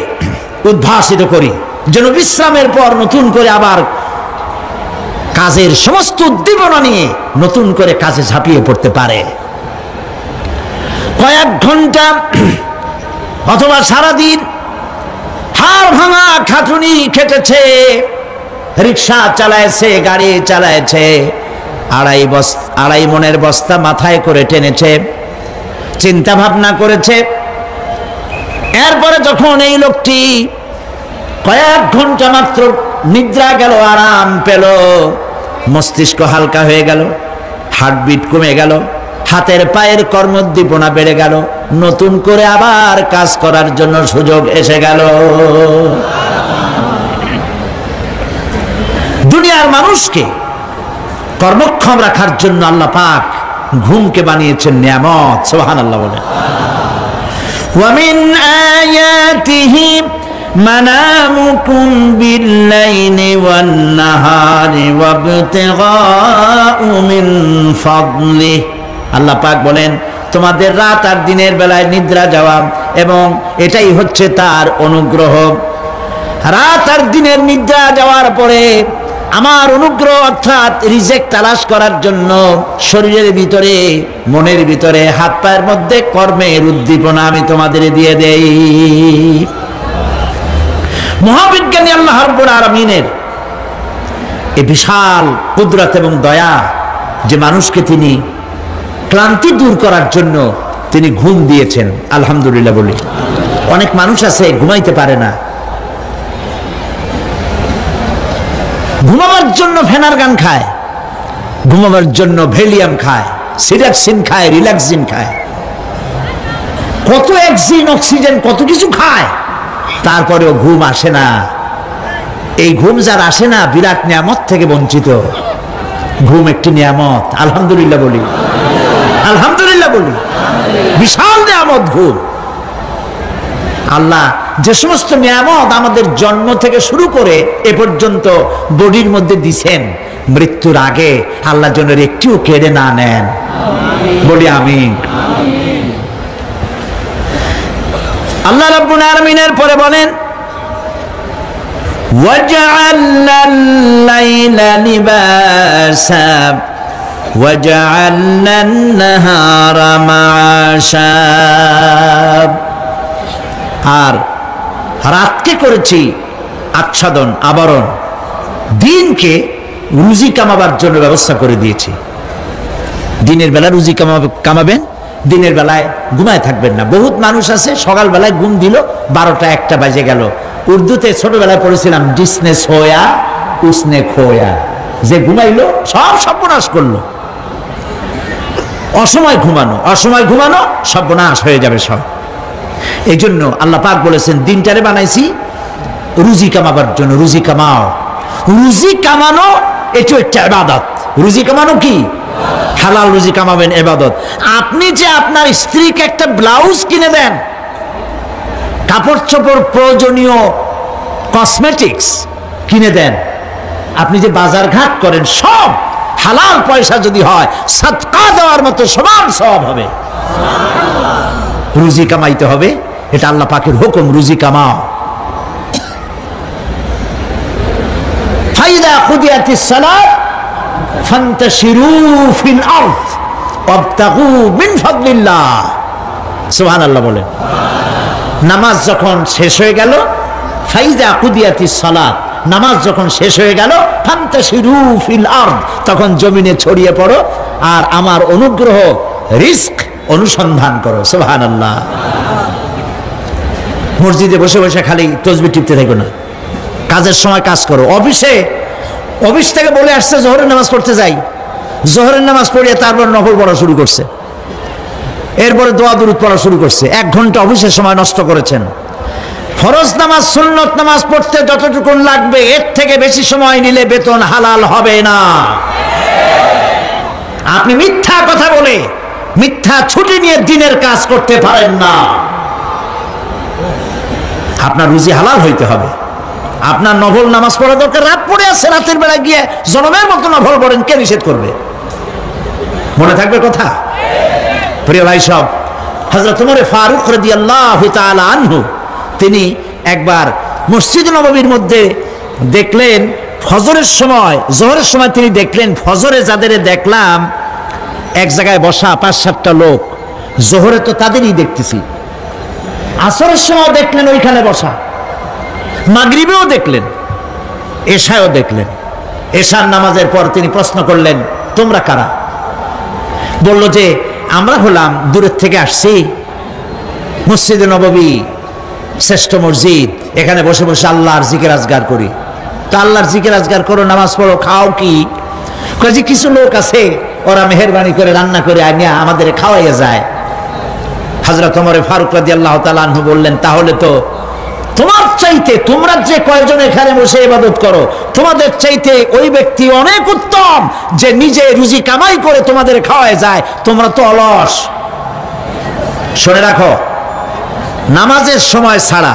উদ্ভাসিত করি, যেন বিশ্রামের পর নতুন করে আবার কাজের সমস্ত উদ্দীপনা নিয়ে নতুন করে কাজে ঝাঁপিয়ে পড়তে পারে। কয়েক ঘন্টা অথবা সারাদিন হাড় ভাঙা খাটুনি খেটেছে, রিক্সা চালাইছে, গাড়ি চালাইছে, আড়াই মনের বস্তা মাথায় করে টেনেছে, চিন্তা ভাবনা করেছে। এরপরে যখন এই লোকটি কয়েক ঘন্টা মাত্র নিদ্রা গেল, আরাম পেল, মস্তিষ্ক হালকা হয়ে গেল, হার্টবিট কমে গেল, হাতের পায়ের কর্মোদ্দীপনা বেড়ে গেল, নতুন করে আবার কাজ করার জন্য সুযোগ এসে গেল। দুনিয়ার মানুষকে কর্মক্ষম রাখার জন্য আল্লাহ পাক ঘুমকে বানিয়েছেন নিয়ামত। সুবহানাল্লাহ বলেন। ওয়া মিন আয়াতিহি মানামুকুম বিল-লাইলি ওয়ান-নাহারি ওয়াবতিগাউ মিন ফাদলিহি। আল্লাহ পাক বলেন, তোমাদের রাত আর দিনের বেলায় নিদ্রা যাওয়া, এবং এটাই হচ্ছে তার অনুগ্রহ। রাত আর দিনের নিদ্রা যাওয়ার পরে আমার অনুগ্রহ অর্থাৎ রিজেক তালাশ করার জন্য শরীরের ভিতরে, মনের ভিতরে, হাত পায়ের মধ্যে কর্মের উদ্দীপনা আমি তোমাদের দিয়ে দেই। মহাবিজ্ঞানী আল্লাহ রাব্বুল আলামিনের এই বিশাল কুদরত এবং দয়া, যে মানুষকে তিনি ক্লান্তি দূর করার জন্য তিনি ঘুম দিয়েছেন, আলহামদুলিল্লাহ বলি। অনেক মানুষ আছে ঘুমাইতে পারে না, ঘুমাবার জন্য ফেনার গান খায়, ঘুমাবার জন্য ভ্যালিয়াম খায়, সিরাক্সিন খায়, রিল্যাক্সিন খায়, কত অক্সিজেন, অক্সিজেন, কত কিছু খায়, তারপরেও ঘুম আসে না। এই ঘুম যার আসে না, বিরাট নিয়ামত থেকে বঞ্চিত। ঘুম একটি নিয়ামত, আলহামদুলিল্লাহ বলি, আলহামদুলিল্লাহ বলি। বিশাল নিয়ামত ঘুম। আল্লাহ যে সমস্ত নিয়ামত আমাদের জন্ম থেকে শুরু করে এ পর্যন্ত বডির মধ্যে দিছেন, মৃত্যুর আগে আল্লাহ যেন একটিও কেড়ে না নেন, বলি আমিন। আল্লাহ রাব্বুল আলামিনের পরে বলেন, ওয়াজআলনাল লাইলা লিবাসা ওয়াজআলনান নাহারা মাআশা। আর রাতকে করেছি আচ্ছাদন, আবরণ, দিনকে রুজি কামাবার জন্য ব্যবস্থা করে দিয়েছি। দিনের বেলা রুজি কামাবেন, দিনের বেলায় ঘুমায় থাকবেন না। বহুত মানুষ আছে সকালবেলায় ঘুম দিল, 12টা 1টা বাজে গেল। উর্দুতে ছোটবেলায় পড়েছিলাম, জিসনে সোয়া উসনে খোয়া, যে ঘুমাইলো সব সর্বনাশ করলো। অসময় ঘুমানো, অসময় ঘুমানো সর্বনাশ হয়ে যাবে সব। এই জন্য আল্লাহ পাক বলেছেন, দিনটারে বানাইছি রুজি কামাবার জন্য। রুজি কামাও, রুজি কামানো এটা একটা ইবাদত। রুজি কামানো কি? হালাল রুজি কামাবেন, ইবাদত। আপনি যে আপনার স্ত্রীকে একটা ব্লাউজ কিনে দেন, কাপড় চোপড়, প্রয়োজনীয় কসমেটিক্স কিনে দেন, আপনি যে বাজার ঘাট করেন, সব হালাল পয়সা যদি হয়, সাদকা দেওয়ার মতো সমান সওয়াব হবে। রুজি কামাইতে হবে, এটা আল্লাহ পাকের হুকুম, রুজি কামাও। ফাইদা কুদিয়াতিস সালাত ফান্তাশিরু ফিল আরদ ওয়াবতাগু মিন ফাদলিল্লাহ। সুবহানাল্লাহ বলেন। নামাজ যখন শেষ হয়ে গেল, ফাইদা কুদিয়াতিস সালাত, নামাজ যখন শেষ হয়ে গেল, ফান্তাশিরু ফিল আরদ, তখন জমিনে ছড়িয়ে পড়ো আর আমার অনুগ্রহ, রিস্ক অনুসন্ধান করো। সুবহানাল্লাহ। মসজিদে বসে বসে খালি তসবিহ টিপতে থাকো না, কাজের সময় কাজ করো। অফিস থেকে বলে আসছে জোহরের নামাজ পড়তে যাই, জোহরের নামাজ পড়িয়ে তারপর নফল পড়া শুরু করছে, এরপরে দোয়া দুরূদ পড়া শুরু করছে। 1 ঘন্টা অফিসের সময় নষ্ট করেছেন। ফরজ নামাজ, সুন্নত নামাজ পড়তে যতটুকু লাগবে, এর থেকে বেশি সময় নিলে বেতন হালাল হবে না। আপনি মিথ্যা কথা বলে, মিথ্যা ছুটি নিয়ে দিনের কাজ করতে পারেন না। আপনার রুজি হালাল হইতে হবে। আপনার নফল নামাজ পড়া দরকার, রাত পড়ে আছে, রাতের বেলা গিয়ে জনমের মতো নফল পড়েন, কে নিষেধ করবে? মনে থাকবে কথা? প্রিয় ভাই সব, হযরত ওমর ফারুক রাদিয়াল্লাহু তাআলা আনহু, তিনি একবার মসজিদ নববীর মধ্যে দেখলেন ফজরের সময়, জোহরের সময় তিনি দেখলেন, ফজরে যাদের দেখলাম এক জায়গায় বসা 5-7টা লোক, জোহরে তো তাদেরই দেখতেছি, আসরের সময় দেখলেন ওইখানে বসা, মাগরিবেও দেখলেন, এশায়ও দেখলেন। এশার নামাজের পর তিনি প্রশ্ন করলেন, তোমরা কারা? বলল যে আমরা হলাম দূরের থেকে আসছি, মসজিদে নববী শ্রেষ্ঠ মসজিদ, এখানে বসে বসে আল্লাহর জিকির আজগার করি। তো আল্লাহর জিকির আজগার করো, নামাজ পড়ো, খাও কি? কাজে কিছু লোক আছে, ওরা মেহেরবানি করে রান্না করে আনিয়া আমাদের খাওয়াইয়া যায়। হযরত ওমর ফারুক রাদিয়াল্লাহু তাআলা আনহু বললেন, তাহলে তো তোমার চাইতে, তোমরা যে কয়জন এখানে বসে ইবাদত করো, তোমাদের চাইতে ওই ব্যক্তি অনেক উত্তম যে নিজে রুজি কামাই করে তোমাদের খাওয়ায় যায়, তোমরা তো অলস। শুনে রাখো, নামাজের সময় ছাড়া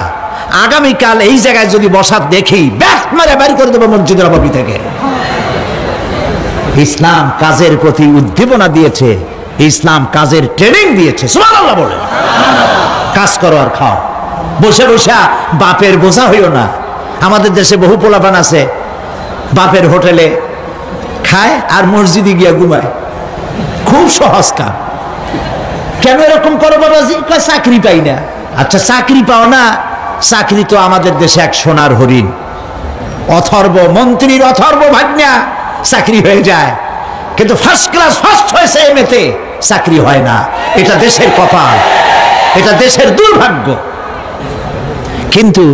আগামীকাল এই জায়গায় যদি বসা দেখি, ব্যাট মেরে বের করে দেবো মসজিদ নববী থেকে। ইসলাম কাজের প্রতি উদ্দীপনা দিয়েছে, ইসলাম কাজের ট্রেনিং দিয়েছে। সুবহানাল্লাহ বলে। কাজ করো আর খাও, বসে বসে বাপের বোঝা হইও না। আমাদের দেশে বহু পোলাপান আছে, বাপের হোটেলে খায় আর মসজিদে গিয়া ঘুমায়। খুব সহজ কাম। কেন এরকম করো বাবাজি? চাকরি পাই না। আচ্ছা চাকরি পাও না, চাকরি তো আমাদের দেশে এক সোনার হরিণ। অথর্ব মন্ত্রীর অথর্ব ভাগ্না চাকরি হয়ে যায়, কিন্তু ফার্স্ট ক্লাস ফার্স্ট হয়েছে এমএতে, চাকরি হয় না। এটা দেশের কপাল, এটা দেশের দুর্ভাগ্য। কিন্তু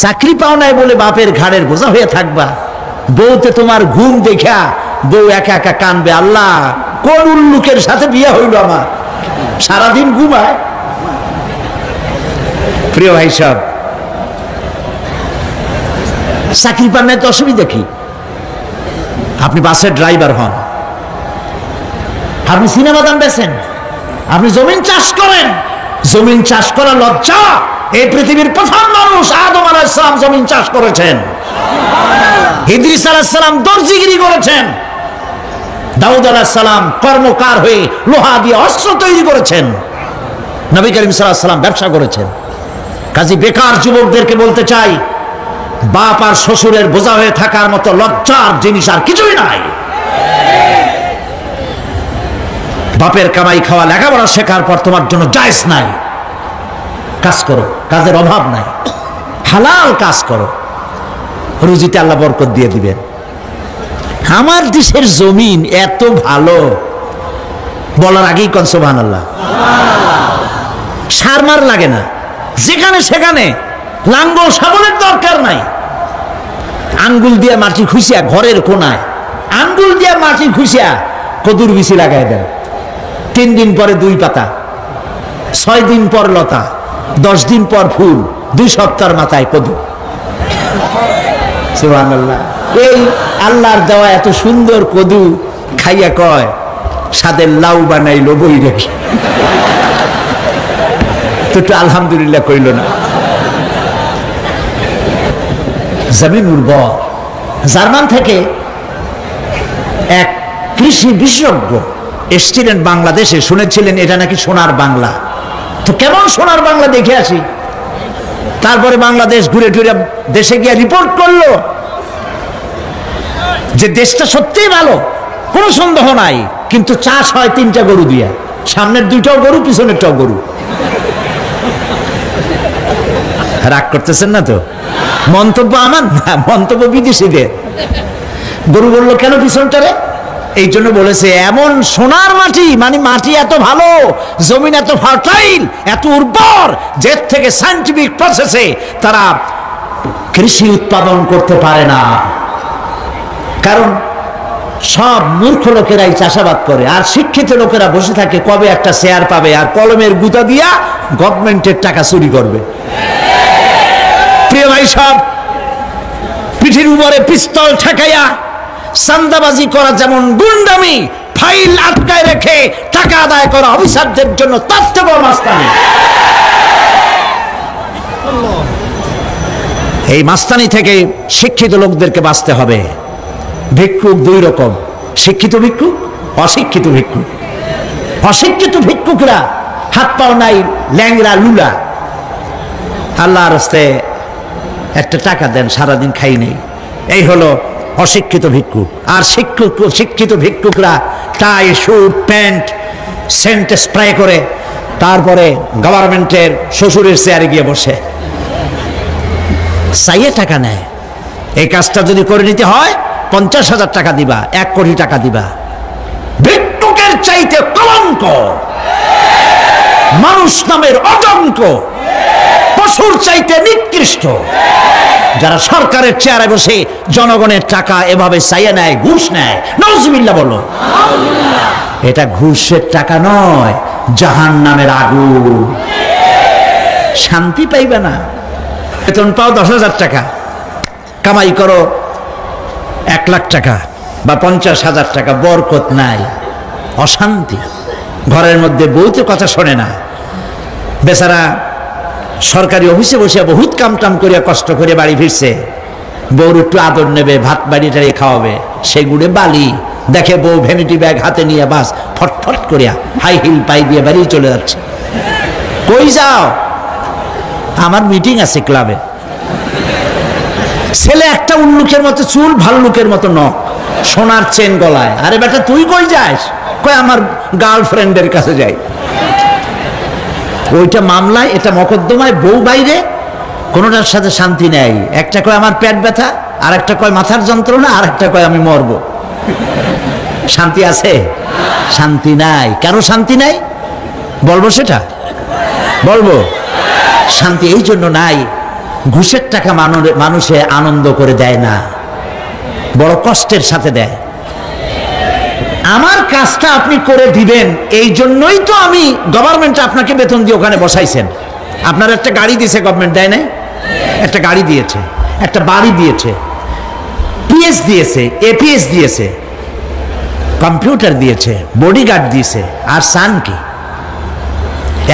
চাকরি পাও নাই বলে বাপের ঘাড়ের বোঝা হয়ে থাকবা। বউতে তোমার ঘুম দেখা বউ একা একা কানবে, আল্লাহ কোন উল্লুকের সাথে বিয়ে হইল আমার, সারাদিন ঘুমায়। প্রিয় ভাই সব, চাকরি পান নাই তো অসুবিধা কি? আপনি বাসের ড্রাইভার হন, আপনি সিনেমা দান বেছেন, আপনি জমিন চাষ করেন। জমিন চাষ করা লজ্জা। এই পৃথিবীর প্রথম মানুষ আদম আলাইহিস সালাম জমিন চাষ করেছেন। ইদ্রিস আলাইহিস সালাম দর্জিগিরি করেছেন। দাউদ আলাইহিস সালাম কর্মকার হয়ে লোহা দিয়ে অস্ত্র তৈরি করেছেন। নবী করিম সাল্লাল্লাহু আলাইহি সাল্লাম ব্যবসা করেছেন। কাজী বেকার যুবকদেরকে বলতে চাই, বাপ আর শ্বশুরের বোঝা হয়ে থাকার মতো লজ্জার জিনিস আর কিছুই নাই। বাপের কামাই খাওয়া, লেখাপড়া শেখার পর তোমার জন্য জায়েজ নাই। কাজ করো, কাজের অভাব নাই, হালাল কাজ করো, রুজিতে আল্লাহ বরকত দিয়ে দিবেন। আমার দেশের জমিন এত ভালো, বলার আগেই কোন সুবহানাল্লাহ। সার মার লাগে না, যেখানে সেখানে লাঙ্গল শাবলের দরকার নাই। আঙ্গুল দিয়ে মাটি খুঁজিয়া ঘরের কোনায় আঙ্গুল দিয়ে মাটি খুঁজিয়া কদুর বিচি লাগাই দেন। 3 দিন পরে 2 পাতা, 6 দিন পর লতা, 10 দিন পর ফুল, 2 সপ্তাহের মাথায় কদু। সুবহানাল্লাহ। এই আল্লাহর দেওয়া এত সুন্দর কদু খাইয়া কয় সাদের লাউ বানাইলো বই রেখে, তো একটু আলহামদুলিল্লাহ কইল না। জমিন উর্বর। জার্মান থেকে এক কৃষি বিশেষজ্ঞ এসছিলেন বাংলাদেশে, শুনেছিলেন এটা নাকি সোনার বাংলা। তো কেমন সোনার বাংলা দেখে আসি। তারপরে বাংলাদেশ ঘুরে ঘুরে দেশে গিয়ে রিপোর্ট করলো যে দেশটা সত্যিই ভালো, কোনো সন্দেহ নাই, কিন্তু চাষ হয় 3টা গরু দিয়া, সামনের 2টাও গরু, পিছনেরটাও গরু। রাগ করতেছেন না তো? মন্তব্য আমার না, মন্তব্য বিদেশিদের। গরু বললো কেন পিছনটারে? এই জন্য বলেছে এমন সোনার মাটি, মানে মাটি এত ভালো, জমিন এত ফার্টাইল, এত উর্বর, যে থেকে সায়েন্টিফিক প্রসেসে তারা কৃষি উৎপাদন করতে পারে না। কারণ সব মূর্খ লোকেরাই চাষাবাদ করে, আর শিক্ষিত লোকেরা বসে থাকে কবে একটা শেয়ার পাবে, আর কলমের গুতা দিয়া গভর্নমেন্টের টাকা চুরি করবে। প্রিয় ভাই সব, পিঠির উপরে পিস্তল ঠেকাইয়া চাঁদাবাজি করা যেমন গুন্ডামি, ফাইল আটকায় রেখে টাকা আদায় করা অফিসারদের জন্য তার থেকে বড় মাস্তানি। এই মাস্তানি থেকে শিক্ষিত লোকদেরকে বাঁচতে হবে। ভিক্ষুক 2 রকম, শিক্ষিত ভিক্ষুক, অশিক্ষিত ভিক্ষুক। অশিক্ষিত ভিক্ষুকরা হাত পাও নাই, ল্যাংরা লুলা, আল্লাহর রাস্তায় একটা টাকা দেন, সারাদিন খাই নেই, এই হলো অশিক্ষিত ভিক্ষুক। আর শিক্ষিত ভিক্ষুকরা টাই, স্যুট, প্যান্ট, সেন্ট স্প্রে করে তারপরে গভর্নমেন্টের শ্বশুরের চেয়ারে গিয়ে বসে চাইয়ে টাকা নেয়। এই কাজটা যদি করে নিতে হয় 50,000 টাকা দিবা, 1 কোটি টাকা দিবা। ভিক্ষুকের চাইতে কলঙ্ক, মানুষ নামের অজঙ্ক, পশুর চাইতে নিকৃষ্ট যারা সরকারের চেয়ারে বসে জনগণের টাকা এভাবে চাইয়ে নেয়, ঘুষ নেয়। নাউজুবিল্লাহ বলো। এটা ঘুষের টাকা নয়, জাহান্নামের আগুন। শান্তি পাইবে না। বেতন পাও 10,000 টাকা, কামাই করো 1 লাখ টাকা বা 50,000 টাকা, বরকত নাই, অশান্তি। ঘরের মধ্যে বউতে কথা শোনে না, বেচারা সরকারি অফিসে বসে বহুত কামটাম করিয়া কষ্ট করে বাড়ি ফিরছে, বউর একটু আদর নেবে, ভাত বাড়ি টাড়ি খাওয়াবে, সেগুড়ে বালি দেখে বউ ভ্যানিটি ব্যাগ হাতে নিয়ে বাস ফটফট করিয়া হাই হিল পাই দিয়ে বাড়ি চলে যাচ্ছে। কই যাও? আমার মিটিং আছে ক্লাবে। ছেলে একটা উল্লুকের মতো চুল, ভাল্লুকের মতো নখ, সোনার চেন গলায়। আরে বেটা তুই কই যাস? কই আমার গার্লফ্রেন্ডের কাছে যাই। ওইটা মামলায়, এটা মকদ্দমায়, বউ বাইরে, কোনোটার সাথে শান্তি নেই। একটা কয় আমার পেট ব্যথা, আর একটা কয় মাথার যন্ত্রণা, আর একটা কয় আমি মরব। শান্তি আছে? শান্তি নাই। কেন শান্তি নাই বলবো? সেটা বলবো। শান্তি এই জন্য নাই, ঘুষের টাকা মানুষে আনন্দ করে দেয় না, বড় কষ্টের সাথে দেয়। আমার কাজটা আপনি করে দিবেন, এই জন্যই তো আমি গভর্নমেন্ট আপনাকে বেতন দিয়ে ওখানে বসাইছেন। আপনার একটা গাড়ি দিয়েছে গভর্নমেন্ট, দেয় নাই? একটা গাড়ি দিয়েছে, একটা বাড়ি দিয়েছে, পিএস দিয়েছে, এপিএস দিয়েছে, কম্পিউটার দিয়েছে, বডিগার্ড দিয়েছে, আর সান কি?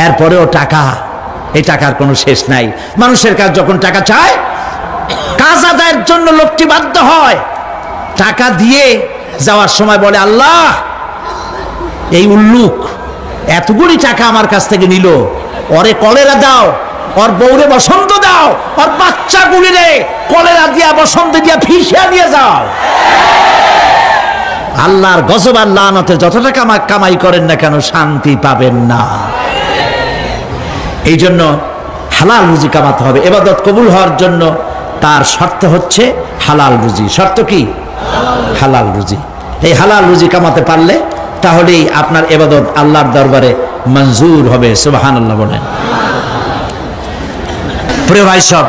এরপরেও টাকা, এই টাকার কোনো শেষ নাই। মানুষের কাছে যখন টাকা চায়, কাজ আদায়ের জন্য লোকটি বাধ্য হয়, টাকা দিয়ে যাওয়ার সময় বলে আল্লাহ এই উল্লুক এতগুলি টাকা আমার কাছ থেকে নিল, ওরে কলেরা দাও, ওর বউরে বসন্ত দাও, ওর বাচ্চাগুলিরে কলেরা দিয়া বসন্ত দিয়া ফিসিয়া দিয়ে যাও। আল্লাহর গজব আর লানতে যত টাকা কামাই করেন না কেন, শান্তি পাবেন না। এই জন্য হালাল রুজি কামাতে হবে। ইবাদত কবুল হওয়ার জন্য তার শর্ত হচ্ছে হালাল রুজি। শর্ত কি? হালাল রুজি। এই হালাল রুজি কামাতে পারলে তাহলেই আপনার ইবাদত আল্লাহর দরবারে মঞ্জুর হবে। সুবহানাল্লাহ বলেন। প্রিয় ভাই সব,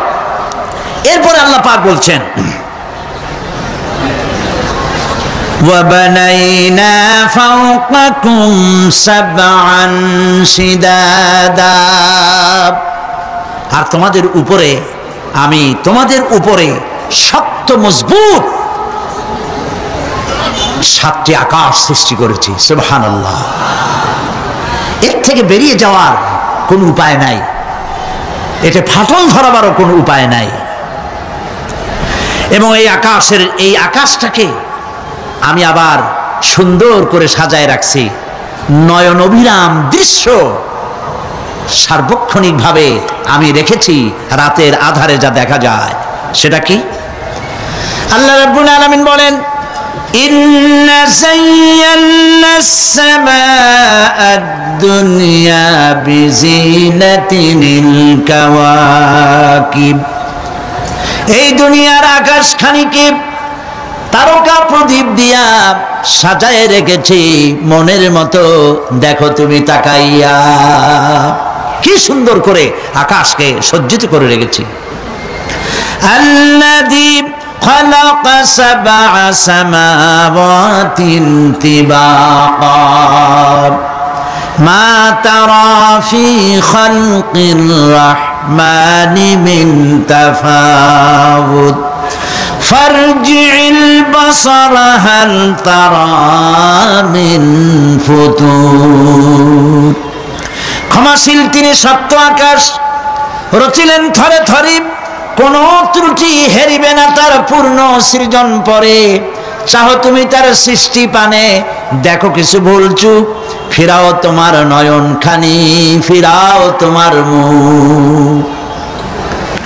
এরপরে আল্লাহ পাক বলছেন وَبَنَيْنَا فَوْقَكُمْ سَبْعًا شِدَادًا, আর তোমাদের উপরে শক্ত মজবুত 7টি আকাশ সৃষ্টি করেছি। সুবহানাল্লাহ। এর থেকে বেরিয়ে যাওয়ার কোনো উপায় নাই, এটা ফাটল ধরাবারও কোনো উপায় নাই। এবং এই আকাশটাকে আমি আবার সুন্দর করে সাজায় রাখছি। নয়ন অভিরাম দৃশ্য সার্বক্ষণিকভাবে আমি রেখেছি, রাতের আধারে যা দেখা যায়। সেটা কি? আল্লাহ রাব্বুল আলামিন বলেন, ইন্না যায়্যানাস সামাআদ দুনিয়া বিজিনাতিল কাওয়াকিব। এই দুনিয়ার আকাশখানিকে তারকা প্রদীপ দিয়া সাজায় রেখেছি মনের মতো। দেখো তুমি তাকাইয়া, কি সুন্দর করে আকাশকে সজ্জিত করে রেখেছি। আল্লাযী খালাকা সাবআ সামাওয়াতিন তিবাকা মা তারা ফি খালকির রাহমানি মিন তাফাউত ফারজি'ল বাসারা হাল তারা মিন ফুতুর। ক্ষমাশীল তিনি, সপ্ত আকাশ রচিলেন থরে থরে, কোন ত্রুটি হেরিবে না তার পূর্ণ সৃজন পরে। চাহো তুমি তার সৃষ্টি পানে, দেখো কিছু ভুল চুক, ফিরাও তোমার নয়ন খানি, ফিরাও তোমার মুখ।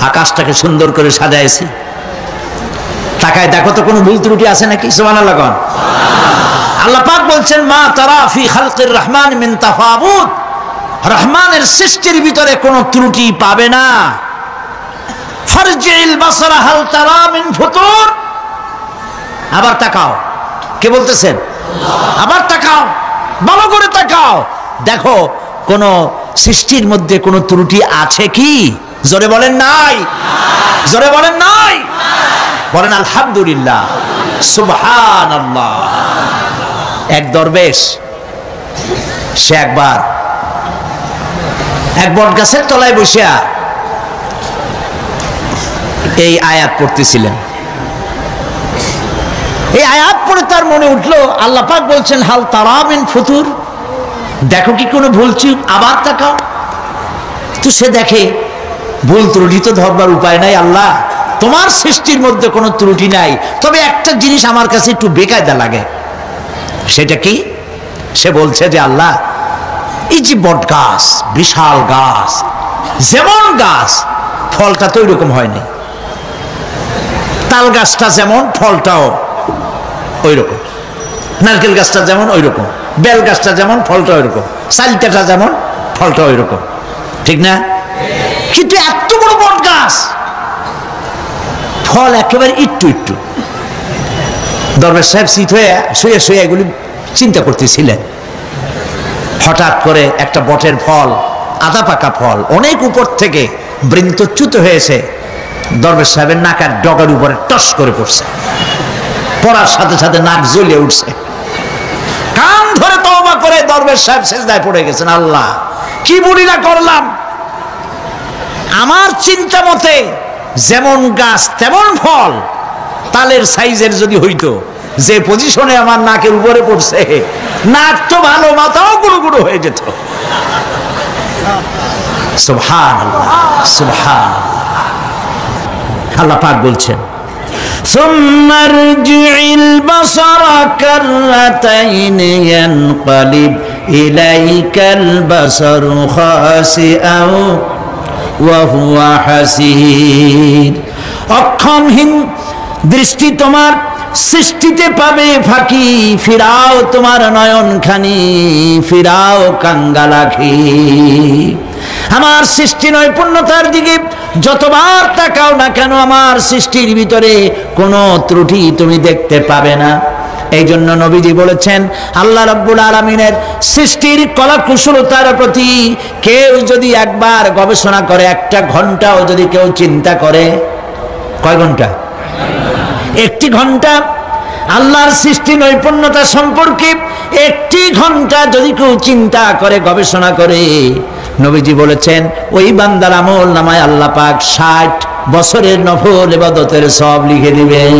আকাশটাকে সুন্দর করে সাজাইছি, তাকায় দেখো তো কোনো ভুল ত্রুটি আছে নাকি? সুবহানাল্লাহ। আল্লাহ পাক বলছেন, মা তারা ফি খালকির রহমান মিন তাফাউত, রহমানের সৃষ্টির ভিতরে কোনো ত্রুটি পাবে না। ফারজিল বাসারা হাল তারা মিন ফুতুর। আবার তাকাও, কে বলতেছেন? আবার তাকাও, ভালো করে তাকাও, দেখো কোন সৃষ্টির মধ্যে কোনো ত্রুটি আছে কি? জোরে বলেন নাই, জোরে বলেন নাই, বলেন আলহামদুলিল্লাহ, সুবহানাল্লাহ। এক দরবেশ, সে একবার এক বট গাছের তলায় বসিয়া এই আয়াত পড়তেছিলেন। এই আয়াত পড়ে তার মনে উঠলো, আল্লাহ পাক বলছেন হাল তারা মিন ফুতুর, দেখো কি কোনো ভুল চুক, আবার তাকাও। তো সে দেখে ভুল ত্রুটি তো ধরবার উপায় নাই। আল্লাহ তোমার সৃষ্টির মধ্যে কোনো ত্রুটি নাই, তবে একটা জিনিস আমার কাছে একটু বেকায়দা লাগে। সেটা কি? সে বলছে যে আল্লাহ, এই যে বট গাছ, বিশাল গাছ, যেমন গাছ ফলটা তো ওইরকম হয়নি। তাল গাছটা যেমন ফলটাও ওই রকম, নারকেল গাছটা যেমন ওই রকম, বেল গাছটা যেমন ফলটা ওই রকম, চালটাটা যেমন ফলটা ওই রকম, ঠিক না? কিন্তু এত বড় বট গাছ, ফল একেবারে একটু একটু। দরবেশ সাহেব শীত হয়ে শুয়ে শুয়ে এগুলি চিন্তা করতেছিলেন। হঠাৎ করে একটা বটের ফল, আধা পাকা ফল, অনেক উপর থেকে বৃন্তচ্যুত হয়েছে, দরবেশ সাহেবের নাকের ডগার উপরে টস করে পড়ছে। পড়ার সাথে সাথে নাক জ্বলিয়ে উঠছে। কান ধরে তওবা করে দরবেশ সাহেব সিজদায় পড়ে গেছেন, আল্লাহ কি বুড়িরা করলাম, আমার চিন্তা মতে যেমন গাছ তেমন ফল, তালের সাইজের যদি হইতো, যে পজিশনে আমার নাকের উপরে পড়ছে, নাক তো ভালো, মাথাও গুঁড়ো গুঁড়ো হয়ে যেত। সুবহানাল্লাহ, সুবহানাল্লাহ। আল্লাহ পাক বলছেন, সুম্মা রজি'ল বাসারা কাররাতাইন ইয়ানকালিব ইলাইকাল বাসারু খাসিআও ওয়া হুয়া হাসির। অক্ষমহীন দৃষ্টি তোমার সৃষ্টিতে পাবে ফাঁকি, ফিরাও তোমার নয়ন খানি, ফিরাও কাঙ্গালাখি। আমার সৃষ্টি নৈপুণ্যতার দিকে যতবার তাকাও না কেন, আমার সৃষ্টির ভিতরে কোনো ত্রুটি তুমি দেখতে পাবে না। এই জন্য নবীজি বলেছেন, আল্লাহ রাব্বুল আলামিনের সৃষ্টির কলা কুশলতার প্রতি কেউ যদি একবার গবেষণা করে, একটা ঘন্টাও যদি কেউ চিন্তা করে, কয় ঘন্টা? একটি ঘন্টা আল্লাহর সৃষ্টি নৈপুণ্যতা সম্পর্কে একটি ঘন্টা যদি কেউ চিন্তা করে, গবেষণা করে, নবীজি বলেছেন ওই বান্দার আমল নামায় আল্লাহ পাক 60 বছরের নফল ইবাদতের সব লিখে দিবেন।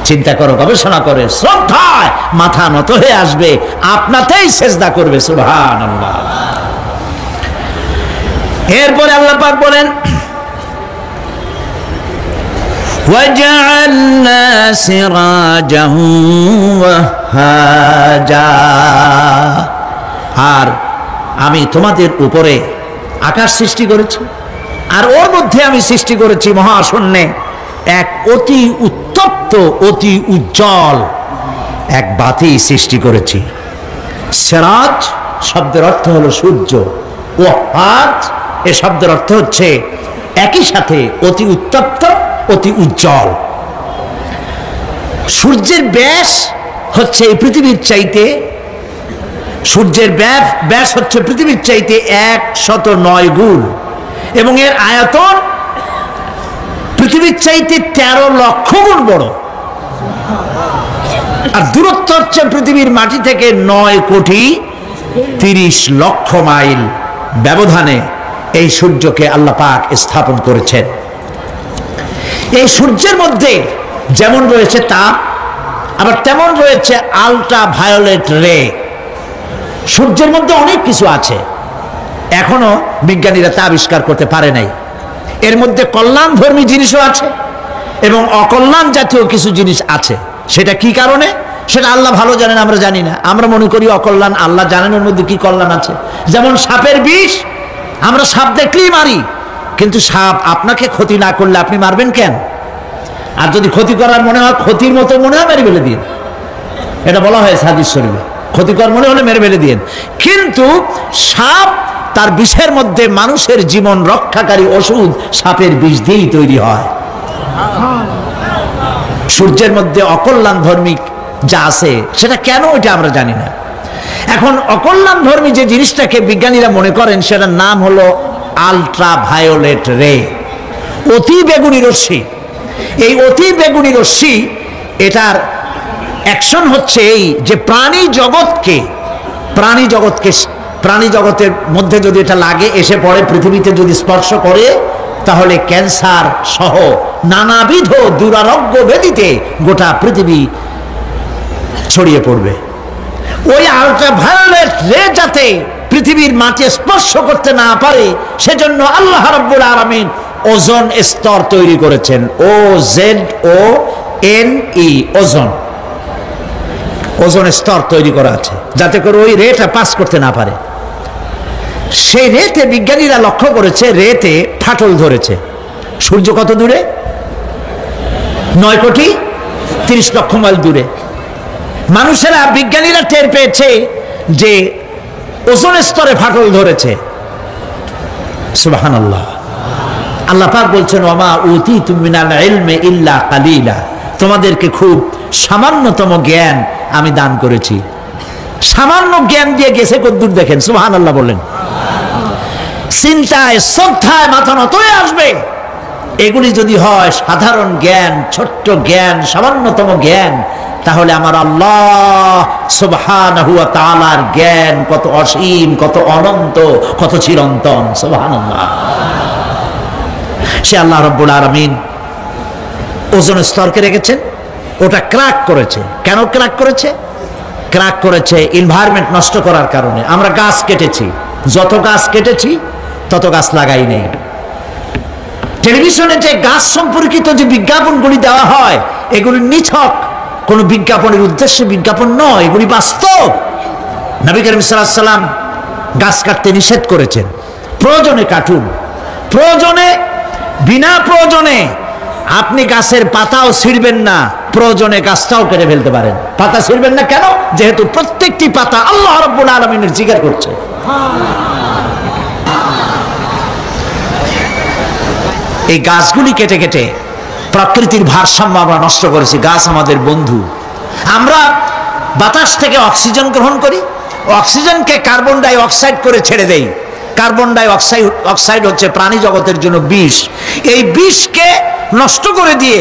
চিন্তা করো, গবেষণা করে, শ্রদ্ধায় মাথা নত হয়ে আসবে, আপনাতেই সেজদা করবে। সুবহানাল্লাহ। এরপরে আল্লাহ পাক বলেন وَجَعَلْنَا سِرَاجًا وَهَّاجًا, আর আমি তোমাদের উপরে আকাশ সৃষ্টি করেছি, আর ওর মধ্যে আমি সৃষ্টি করেছি মহাশূন্যে এক অতি উত্তপ্ত, অতি উজ্জ্বল এক বাতি সৃষ্টি করেছি। সিরাজ শব্দের অর্থ হলো সূর্য, ওয়াহাজ এ শব্দের অর্থ হচ্ছে একই সাথে অতি উত্তপ্ত, অতি উজ্জ্বল। সূর্যের ব্যাস হচ্ছে এই পৃথিবীর চাইতে, সূর্যের ব্যাস হচ্ছে পৃথিবীর চাইতে 109 গুণ, এবং এর আয়তন পৃথিবীর চাইতে 13 লক্ষ গুণ বড়। আর দূরত্ব হচ্ছে পৃথিবীর মাটি থেকে 9,30,00,000 মাইল ব্যবধানে এই সূর্যকে আল্লাহ পাক স্থাপন করেছেন। এই সূর্যের মধ্যে যেমন রয়েছে তাপ, আবার তেমন রয়েছে আল্ট্রা ভায়োলেট রে। সূর্যের মধ্যে অনেক কিছু আছে, এখনো বিজ্ঞানীরা তা আবিষ্কার করতে পারে নাই। এর মধ্যে কল্যাণধর্মী জিনিসও আছে এবং অকল্যাণ জাতীয় কিছু জিনিস আছে। সেটা কি কারণে, সেটা আল্লাহ ভালো জানেন, আমরা জানি না। আমরা মনে করি অকল্যাণ, আল্লাহ জানেন ওর মধ্যে কি কল্যাণ আছে। যেমন সাপের বিষ, আমরা সাপ দেখলেই মারি, কিন্তু সাপ আপনাকে ক্ষতি না করলে আপনি মারবেন কেন? আর যদি ক্ষতি করার মনে হয়, ক্ষতির মতো মনে হয়, মেরে ফেলে দিন। এটা বলা হয়েছে হাদিস শরীফে, ক্ষতিকর মনে হলে মেরে ফেলে দিন। কিন্তু সাপ তার বিষের মধ্যে মানুষের জীবন রক্ষাকারী ওষুধ সাপের বিষ দিয়েই তৈরি হয়। সূর্যের মধ্যে অকল্যাণ ধর্মী যা আছে সেটা কেন, ওইটা আমরা জানি না। এখন অকল্যাণ ধর্মী যে জিনিসটাকে বিজ্ঞানীরা মনে করেন, সেটার নাম হলো আল্ট্রা ভায়োলেট রে, অতি বেগুনি রশ্মি। এই অতি বেগুনি রশ্মি, এটার অ্যাকশন হচ্ছে এই যে প্রাণী জগতের মধ্যে যদি এটা লাগে, এসে পড়ে, পৃথিবীতে যদি স্পর্শ করে, তাহলে ক্যান্সার সহ নানাবিধ দুরারোগ্য ব্যাধিতে গোটা পৃথিবী ছড়িয়ে পড়বে। ওই আল্ট্রা ভায়োলেট রে যাতে পৃথিবীর মাটি স্পর্শ করতে না পারে, সেজন্য আল্লাহ রাব্বুল আলামিন ওজোন স্তর তৈরি করেছেন। OZONE, ওজোন স্তর তৈরি করা আছে যাতে করে ওই রেটা পাস করতে না পারে। সেই রেতে বিজ্ঞানীরা লক্ষ্য করেছে, রেতে ফাটল ধরেছে। সূর্য কত দূরে? 9,30,00,000 মাইল দূরে। মানুষেরা, বিজ্ঞানীরা টের পেয়েছে যে ওজোন স্তরে ফাটল ধরেছে। সুবহানাল্লাহ। আল্লাহ পাক বলছেন, ওয়ামা উতীতুম মিনাল ইলমি ইল্লা কালিলা, তোমাদেরকে খুব সামান্যতম জ্ঞান আমি দান করেছি। সামান্য জ্ঞান দিয়ে গেছে কদ্দূর দেখেন। সুবহানাল্লাহ বলেন। চিন্তায়, শ্রদ্ধায় মাথা নত হয়ে আসবে। এগুলি যদি হয় সাধারণ জ্ঞান, ছোট্ট জ্ঞান, সামান্যতম জ্ঞান, তাহলে আমার আল্লাহ সুবহানাহু ওয়া তাআলার জ্ঞান কত অসীম, কত অনন্ত, কত চিরন্তন। সুবহানাল্লাহ। সে আল্লাহ রাব্বুল আলামিন ওজোন স্তরকে রেখেছেন, ওটা ক্র্যাক করেছে। কেন ক্র্যাক করেছে? ক্র্যাক করেছে এনভায়রনমেন্ট নষ্ট করার কারণে। আমরা গাছ কেটেছি, যত গাছ কেটেছি তত গাছ লাগাই নেই। টেলিভিশনে যে গাছ সম্পর্কিত যে বিজ্ঞাপনগুলি দেওয়া হয়, এগুলি নিছক কোনো বিজ্ঞাপনের উদ্দেশ্যে বিজ্ঞাপন নয়, এগুলি বাস্তব। নবী করিম সাল্লাল্লাহু আলাইহি ওয়াসাল্লাম গাছ কাটতে নিষেধ করেছেন। প্রয়োজনে কাটুন, প্রয়োজনে, বিনা প্রয়োজনে আপনি গাছের পাতাও ছিঁড়বেন না, প্রয়োজনে গাছটাও কেটে ফেলতে পারেন। পাতা ছিঁড়বেন না কেন? যেহেতু প্রত্যেকটি পাতা আল্লাহ রাব্বুল আলামিনের জিকির করছে। এই গাছগুলি কেটে কেটে প্রকৃতির ভারসাম্য আমরা নষ্ট করেছি। গাছ আমাদের বন্ধু। আমরা বাতাস থেকে অক্সিজেন গ্রহণ করি, অক্সিজেনকে কার্বন ডাই অক্সাইড করে ছেড়ে দেই। কার্বন ডাই অক্সাইড হচ্ছে প্রাণী জগতের জন্য বিষ। এই বিষকে নষ্ট করে দিয়ে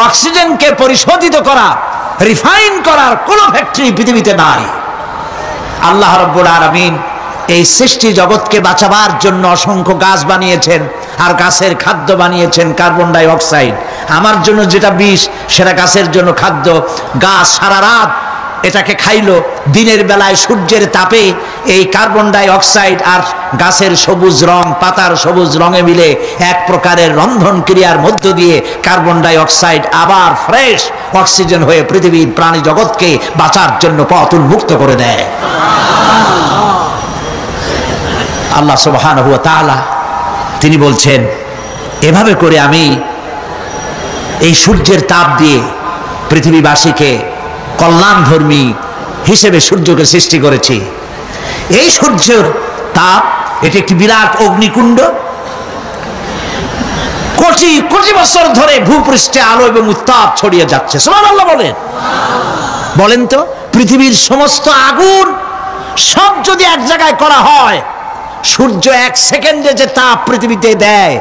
অক্সিজেনকে পরিশোধিত করা, রিফাইন করার কোন ফ্যাক্টরি পৃথিবীতে নাই। আল্লাহ রাব্বুল আলামিন এই সৃষ্টি জগৎকে বাঁচাবার জন্য অসংখ্য গাছ বানিয়েছেন, আর গাছের খাদ্য বানিয়েছেন কার্বন ডাই অক্সাইড। আমার জন্য যেটা বিষ সেটা গাছের জন্য খাদ্য। গাছ সারা রাত এটাকে খাইলো, দিনের বেলায় সূর্যের তাপে এই কার্বন ডাই অক্সাইড আর গাছের সবুজ রং, পাতার সবুজ রঙে মিলে এক প্রকারের রন্ধন ক্রিয়ার মধ্য দিয়ে কার্বন ডাই অক্সাইড আবার ফ্রেশ অক্সিজেন হয়ে পৃথিবীর প্রাণী জগৎকে বাঁচার জন্য পথ উন্মুক্ত করে দেয়। আল্লাহ সুবহানাহু ওয়া তাআলা তিনি বলছেন, এভাবে করে আমি এই সূর্যের তাপ দিয়ে পৃথিবীবাসীকে কল্যাণধর্মী হিসেবে সূর্যকে সৃষ্টি করেছি। এই সূর্যের তাপ এটি একটি বিরাট অগ্নিকুণ্ড, কোটি কোটি বছর ধরে ভূপৃষ্ঠে আলো এবং উত্তাপ ছড়িয়ে যাচ্ছে। সুবহানাল্লাহ বলেন। বলেন তো, পৃথিবীর সমস্ত আগুন সব যদি এক জায়গায় করা হয়, সূর্য এক সেকেন্ডে যে তাপ পৃথিবীতে দেয়,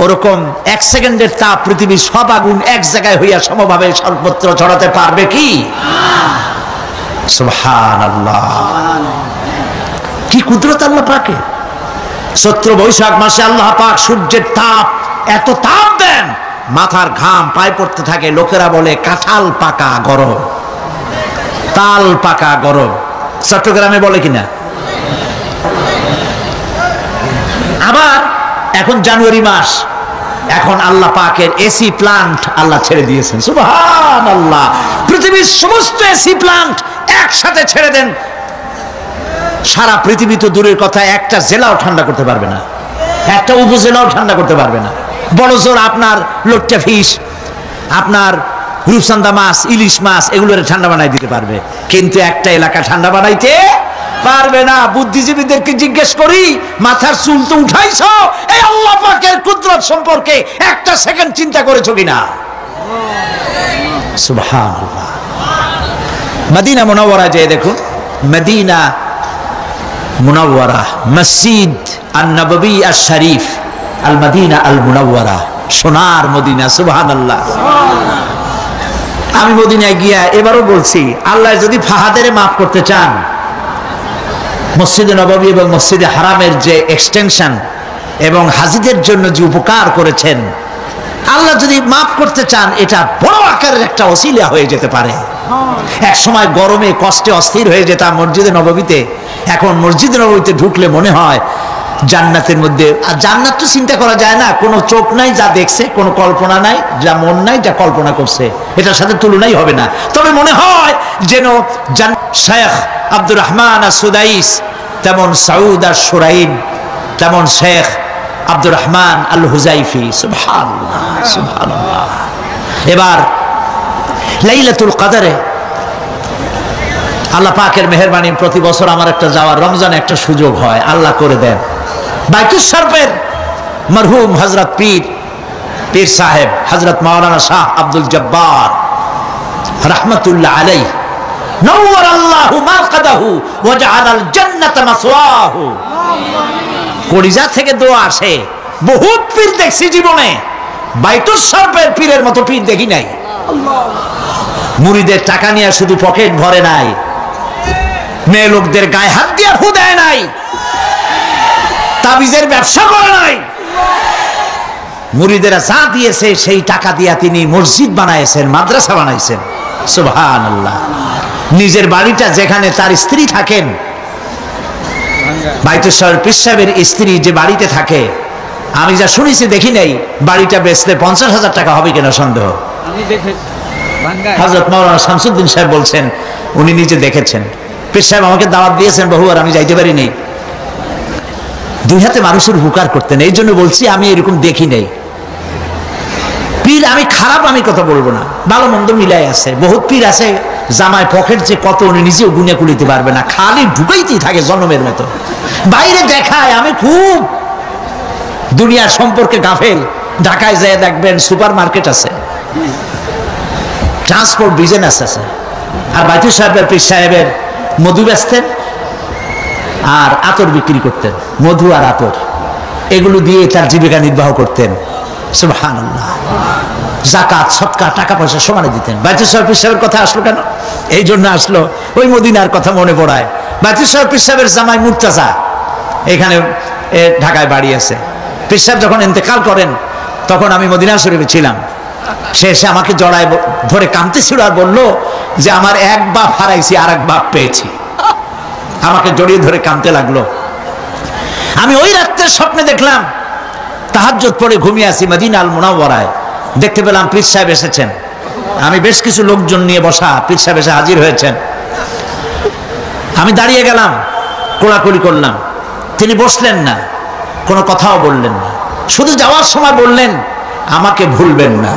ওরকম এক সেকেন্ডের তাপ পৃথিবীর সব আগুন এক জায়গায় হইয়া সমভাবে সর্বত্র ছড়াতে পারবে কি? সুবহানাল্লাহ, কি কুদরত আল্লাহ পাকের। চৈত্র বৈশাখ মাসে আল্লাহ পাক সূর্যের তাপ, এত তাপ দেন মাথার ঘাম পায়ে পড়তে থাকে। লোকেরা বলে কাঁঠাল পাকা গরম, তাল পাকা গরম। চট্টগ্রামে বলে কিনা? আবার এখন জানুয়ারি মাস, এখন আল্লাহ পাকের এসি প্লান্ট আল্লাহ ছেড়ে দিয়েছেন। সুবহানাল্লাহ, পৃথিবীর সমস্ত এসি প্লান্ট একসাথে ছেড়ে দেন, সারা পৃথিবী তো দূরের কথা, একটা জেলাও ঠান্ডা করতে পারবে না, একটা উপজেলাও ঠান্ডা করতে পারবে না। বড় জোর আপনার লোট্টা ফিশ, আপনার রূপচান্দা মাছ, ইলিশ মাছ, এগুলোর ঠান্ডা বানাই দিতে পারবে, কিন্তু একটা এলাকা ঠান্ডা বানাইতে পারবে না। বুদ্ধিজীবীদেরকে জিজ্ঞেস করি, মাথার চুল তো উঠাইছো, এই আল্লাহ পাকের কুদরত সম্পর্কে একটা সেকেন্ড চিন্তা করেছো কিনা? সুবহানাল্লাহ। মদিনা মুনাওয়ারা যেয়ে দেখুন, মদিনা মুনাওয়ারা, মসজিদ আন-নববী আশ-শরীফ, আল মদিনা আল মুনাওয়ারা, সোনার মদিনা। সুবহানাল্লাহ। আমি মদিনায় গিয়া এবারও বলছি, আল্লাহ যদি ফাহাদের মাফ করতে চান, মসজিদে নববী এবং মসজিদে হারামের যে এক্সটেনশন এবং হাজিদের জন্য যে উপকার করেছেন, আল্লাহ যদি মাফ করতে চান, এটা বড় আকারের একটা ওসিলা হয়ে যেতে পারে। এক সময় গরমে কষ্টে অস্থির হয়ে যেতাম মসজিদে নববীতে, এখন মসজিদে নববীতে ঢুকলে মনে হয় জান্নাতের মধ্যে। আর জান্নাত তো চিন্তা করা যায় না, কোনো চোখ নাই যা দেখছে, কোনো কল্পনা নাই, যা মন নাই যা কল্পনা করছে, এটার সাথে তুলনাই হবে না। তবে মনে হয় যেন শেখ আব্দুর রহমান আস-সুদাইস, তেমন সাউদ আশ-শুরাইন, তেমন শেখ আব্দুর রহমান আল হুজাইফি। সুবহানাল্লাহ, সুবহানাল্লাহ। এবার লাইলাতুল কদরে আল্লাহ পাকের মেহেরবানি, প্রতি বছর আমার একটা যাওয়ার, রমজানে একটা সুযোগ হয়, আল্লাহ করে দেন। বাইতুল শরফের মরহুম হযরত পীর সাহেব হযরত মাওলানা শাহ আব্দুল জব্বার রাহমাতুল্লাহ আলাইহি, নওয়ারাল্লাহু মাকাদাহু ওয়া জাআলাল জান্নাতা মাসওয়াহু। কলিজা থেকে দোয়া আসে। বহুত পীর দেখছি জীবনে, বাইতুল শরফের পীরের মতো পীর দেখি নাই। মুরিদের টাকা নিয়ে শুধু পকেট ভরে নাই, মেয়ে লোকদের গায়ে হাত দিয়ে ফু দেয় নাই, তাবিজের ব্যবসা করে নাই। মুরিদেরা যা দিয়েছে সেই টাকা দিয়া তিনি মসজিদ বানাইছেন, মাদ্রাসা বানাইছেন। সুবহানাল্লাহ। নিজের বাড়িটা যেখানে তার স্ত্রী থাকেন, বাইতুল শরফ পীর সাহেবের স্ত্রী যে বাড়িতে থাকে, আমি যা শুনেছি দেখি নাই, বাড়িটা বেচলে 50,000 টাকা হবে কিনা সন্দেহ। হযরত মাওলানা শামসুদ্দিন সাহেব বলছেন উনি নিজে দেখেছেন। পীর সাহেব আমাকে দাওয়াত দিয়েছেন বহুবার, আমি যাইতে পারিনি। দুই হাতে মানুষের উপকার করতেন, এই জন্য বলছি আমি এরকম দেখি নাই। পীর আমি খারাপ আমি কথা বলবো না, ভালো মন্দ মিলাই আছে। বহুত পীর আছে জামায় পকেট যে কত উনি নিজেও গুনে কুলিতে পারবে না, খালি ঢুকাইতেই থাকে জন্মের মতো, বাইরে দেখায় আমি খুব দুনিয়ার সম্পর্কে গাফেল। ঢাকায় যায় দেখবেন সুপার মার্কেট আছে, ট্রান্সপোর্ট বিজনেস আছে। আর বাইতুল সাহেবের পীর সাহেবের মধু বেচতেন আর আতর বিক্রি করতেন, মধু আর আতর, এগুলো দিয়ে তার জীবিকা নির্বাহ করতেন। সুবহানাল্লাহ। যাকাত সদকা টাকা পয়সা সমানে দিতেন। বাইতুল সাহেব পীর সাহেবের কথা আসলো কেন? এই জন্য আসলো, ওই মদিনার কথা মনে পড়ায়। বাতিল সাহেব পীর সাহেবের জামাই মুর্তাজা এখানে ঢাকায় বাড়ি আছে। পীর সাহেব যখন ইন্তেকাল করেন তখন আমি মদিনা শরীফে ছিলাম। সে এসে আমাকে জড়ায় ধরে কাঁদতেছিল আর বলল যে আমার এক বাপ হারাইছি আর এক বাপ পেয়েছি। আমাকে জড়িয়ে ধরে কাঁদতে লাগলো। আমি ওই রাত্রের স্বপ্নে দেখলাম তাহাজ্জুদ পড়ে ঘুমিয়ে আছি মদিনা আল মুনাওয়ারায়, দেখতে পেলাম পীর সাহেব এসেছেন। আমি বেশ কিছু লোকজন নিয়ে বসা, পীর সাহেব এসে হাজির হয়েছেন। আমি দাঁড়িয়ে গেলাম, কোলাকুলি করলাম। তিনি বসলেন না, কোনো কথাও বললেন না, শুধু যাওয়ার সময় বললেন আমাকে ভুলবেন না।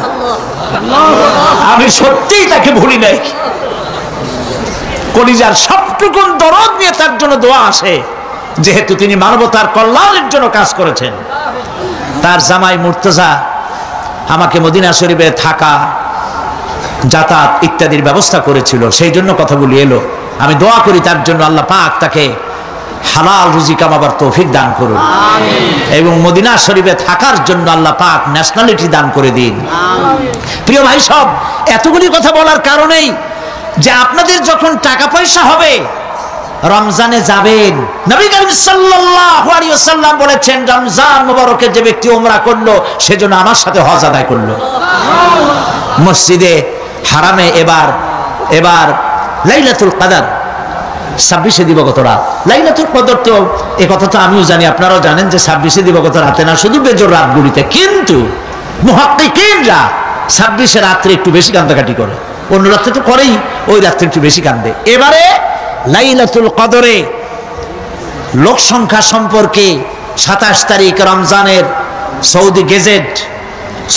আমি সত্যিই তাকে ভুলি নাই। কলিজার সবটুকুন দরদ নিয়ে তার জন্য দোয়া আসে, যেহেতু তিনি মানবতার কল্যাণের জন্য কাজ করেছেন। তার জামাই মুর্তজা আমাকে মদিনা শরীফে থাকা, যাতায়াত ইত্যাদির ব্যবস্থা করেছিল, সেই জন্য কথাগুলি এলো। আমি দোয়া করি তার জন্য আল্লাহ পাক তাকে হালাল রুজি কামাবার তৌফিক দান করুন এবং মদিনা শরীফে থাকার জন্য আল্লাহ পাক ন্যাশনালিটি দান করে দিন। প্রিয় ভাই সব, এতগুলি কথা বলার কারণেই যে আপনাদের যখন টাকা পয়সা হবে রমজানে যাবেন। নবী করিম সাল্লাল্লাহু আলাইহি ওয়াসাল্লাম বলেছেন রমজান মুবারকে যে ব্যক্তি উমরা করলো সেজন্য আমার সাথে হজ আদায় করলো। মসজিদে হারামে এবার লাইলাতুল কদর 26শে দিবগত রাত। লাইলাতুল কদর তো এই কথা তো আমিও জানি, আপনারাও জানেন যে 26শে দিবগত রাতে না, শুধু বেজোর রাতগুলিতে। কিন্তু মুহাক্কিকিনরা 26শে রাত্রে একটু বেশি কান্দাকাটি করে, অন্য রাত্রে তো করেই, ওই রাত্রে একটু বেশি কান্দে। এবারে লাইলাতুল কদরে লোক সংখ্যা সম্পর্কে 27 তারিখ রমজানের সৌদি গেজেট,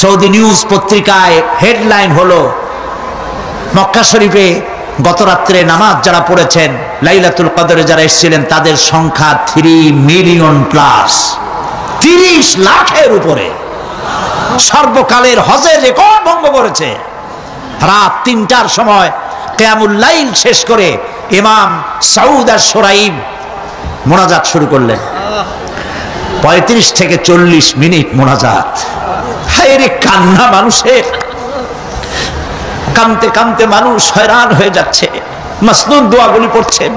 সৌদি নিউজ পত্রিকায় হেডলাইন হলো মক্কা শরীফে গত রাত্রে নামাজ যারা পড়েছেন, লাইলাতুল কদরে যারা এসেছিলেন তাদের সংখ্যা 3 মিলিয়ন প্লাস, 30 লাখের উপরে। সর্বকালের হজের রেকর্ড ভঙ্গ করেছে। রাত 3টার সময় কিয়ামুল লাইল শেষ করে ইমাম সাউদ আশ-শুরাইব মোনাজাত শুরু করলেন। 35 থেকে 40 মিনিট মোনাজাত। হায় রে কান্না মানুষের, কাঁদতে কাঁদতে মানুষ হয়রান হয়ে যাচ্ছে। মাসনুন দোয়াগুলি পড়ছেন,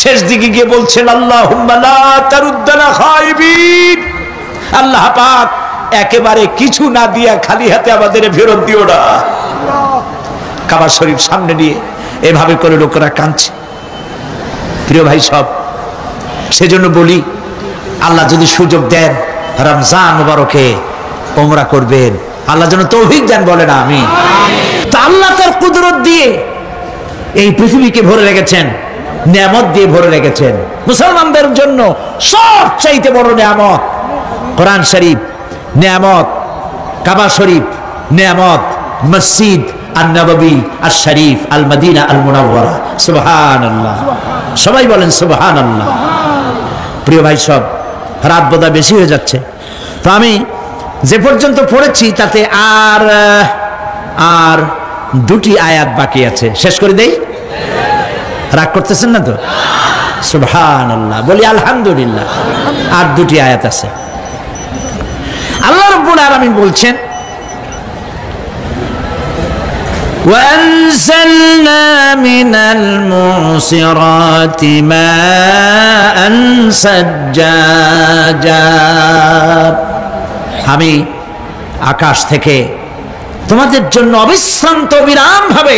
শেষ দিকে গিয়ে বলছেন আল্লাহুম্মা লা তারুদ্দানা খাইবিন, আল্লাহ পাক একেবারে কিছু না দিয়া খালি হাতে আমাদের ফেরত দিও না। কাবা শরীফ সামনে নিয়ে এভাবে করে লোকেরা কাঁদছে। প্রিয় ভাই সব, সেজন্য বলি আল্লাহ যদি সুযোগ দেন রমজান মুবারকে উমরা করবেন, আল্লাহ যেন তৌফিক দেন, বলেন আমিন। তা আল্লাহ তার কুদরত দিয়ে এই পৃথিবীকে ভরে রেখেছেন, নিয়ামত দিয়ে ভরে রেখেছেন। মুসলমানদের জন্য সবচাইতে বড় নিয়ামত কোরআন শরীফ নিয়ামত, কাবা শরীফ নিয়ামত, মসজিদ আন-নববী আশ-শরীফ আল মদিনা আল মুনাওয়ারা। সুবহানাল্লাহ, সবাই বলেন সুবহানাল্লাহ। প্রিয় ভাই সব, রাত বোধহয় বেশি হয়ে যাচ্ছে, তো আমি যে পর্যন্ত পড়েছি তাতে আর 2টি আয়াত বাকি আছে, শেষ করে দেই। রাগ করতেছেন না তো? সুবহানাল্লাহ, বলি আলহামদুলিল্লাহ। আর 2টি আয়াত আছে। আল্লাহ রাব্বুল আলামিন বলছেন وأنزلنا من المعصرات ماء ثجاجا, আমি আকাশ থেকে তোমাদের জন্য অবিশ্রান্ত বিরাম ভাবে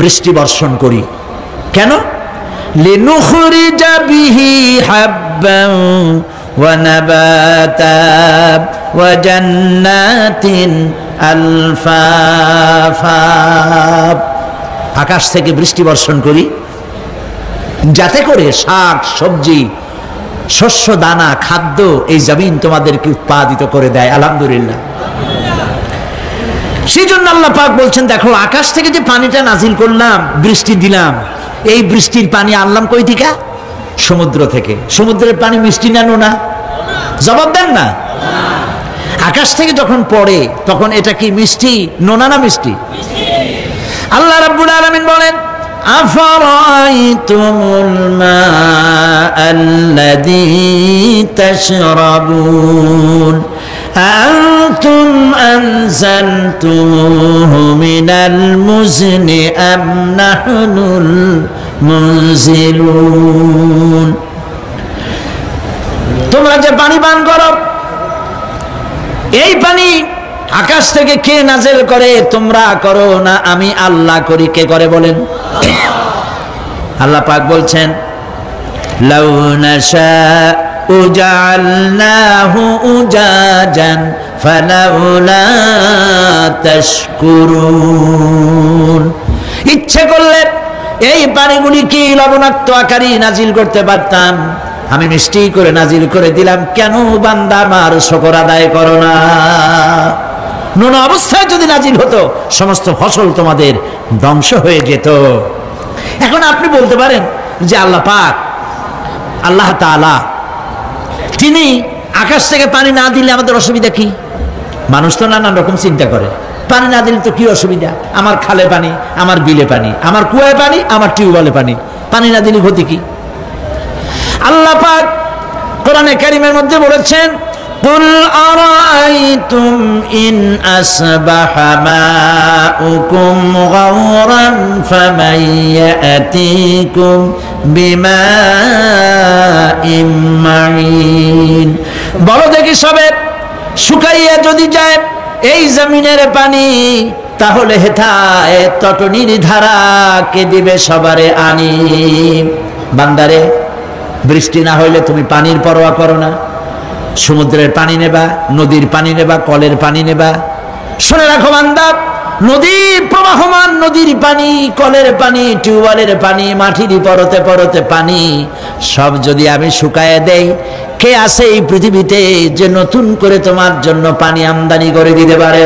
বৃষ্টি বর্ষণ করি। কেন? লিনুখরিজা বিহি হাব্বান ওয়া নাবাতা ওয়া জান্নাতিন আলফাফা। আকাশ থেকে বৃষ্টি বর্ষণ করি যাতে করে শাক সবজি শস্য দানা খাদ্য এই জমিন তোমাদেরকে উৎপাদিত করে দেয়। আলহামদুলিল্লাহ। সেই জন্য আল্লাহ পাক বলছেন দেখো আকাশ থেকে যে পানিটা নাজিল করলাম, বৃষ্টি দিলাম, এই বৃষ্টির পানি আনলাম কই থেকে? সমুদ্র থেকে। সমুদ্রের পানি মিষ্টি না নোনা? জবাব দেন না। আকাশ থেকে যখন পড়ে তখন এটা কি মিষ্টি, নোনা না মিষ্টি? আল্লাহ রাব্বুল আলামিন বলেন আফারাইতুমুল মাআল্লাযী তাশরাবুন আনতুম আনজালতুমুহু মিনাল মুজনি আম নাহনুল মুনজিলুন। তোমরা যে পানি পান করো, এই পানি আকাশ থেকে কে নাযিল করে? তোমরা করো না, আমি আল্লাহ করি। কে করে বলেন? আল্লাহ পাক বলছেন, লাউ নাশাউ জাআলনাহু উজাজান ফালাউলা তাশকুরুন। ইচ্ছে করলে এই পানিগুলি কি লবণাক্ত আকারে নাজিল করতে পারতাম, আমি মিষ্টি করে নাজিল করে দিলাম। কেন বান্দা আমার শুকর আদায় করো না? নুন অবস্থায় যদি নাজিল হতো, সমস্ত ফসল তোমাদের ধ্বংস হয়ে যেত। এখন আপনি বলতে পারেন যে আল্লাহ পাক, আল্লাহ তাআলা তিনি আকাশ থেকে পানি না দিলে আমাদের অসুবিধা কি? মানুষ তো নানান রকম চিন্তা করে, পানি না দিলে তো কি অসুবিধা? আমার খালে পানি, আমার বিলে পানি, আমার কুয়ায় পানি, আমার টিউবওয়েলে পানি, পানি না দিলে ক্ষতি কি? আল্লাহ পাক কোরআনে কারীমের মধ্যে বলেছেন, কুল আরাআইতুম ইন আসবাহা মাউকুম গাওরান ফামান ইয়াতিকুম বিমাইন মাইন। বলো দেখি সবে, শুকাইয়া যদি যায় এই জমিনের পানি, তাহলে হেথায় তটনির ধারা কে দিবে সবারে আনি। বান্দারে, বৃষ্টি না হইলে তুমি পানির পরোয়া করো না। সমুদ্রের পানি নেবা, নদীর পানি নেবা, কলের পানি নেবা। শুনে রাখো বান্দা, নদীর প্রবাহমান নদীর পানি, কলের পানি, টিউবওয়েলের পানি, মাটির পরতে পরতে পানি, সব যদি আমি শুকায় দেই, কে আছে এই পৃথিবীতে যে নতুন করে তোমার জন্য পানি আমদানি করে দিতে পারে?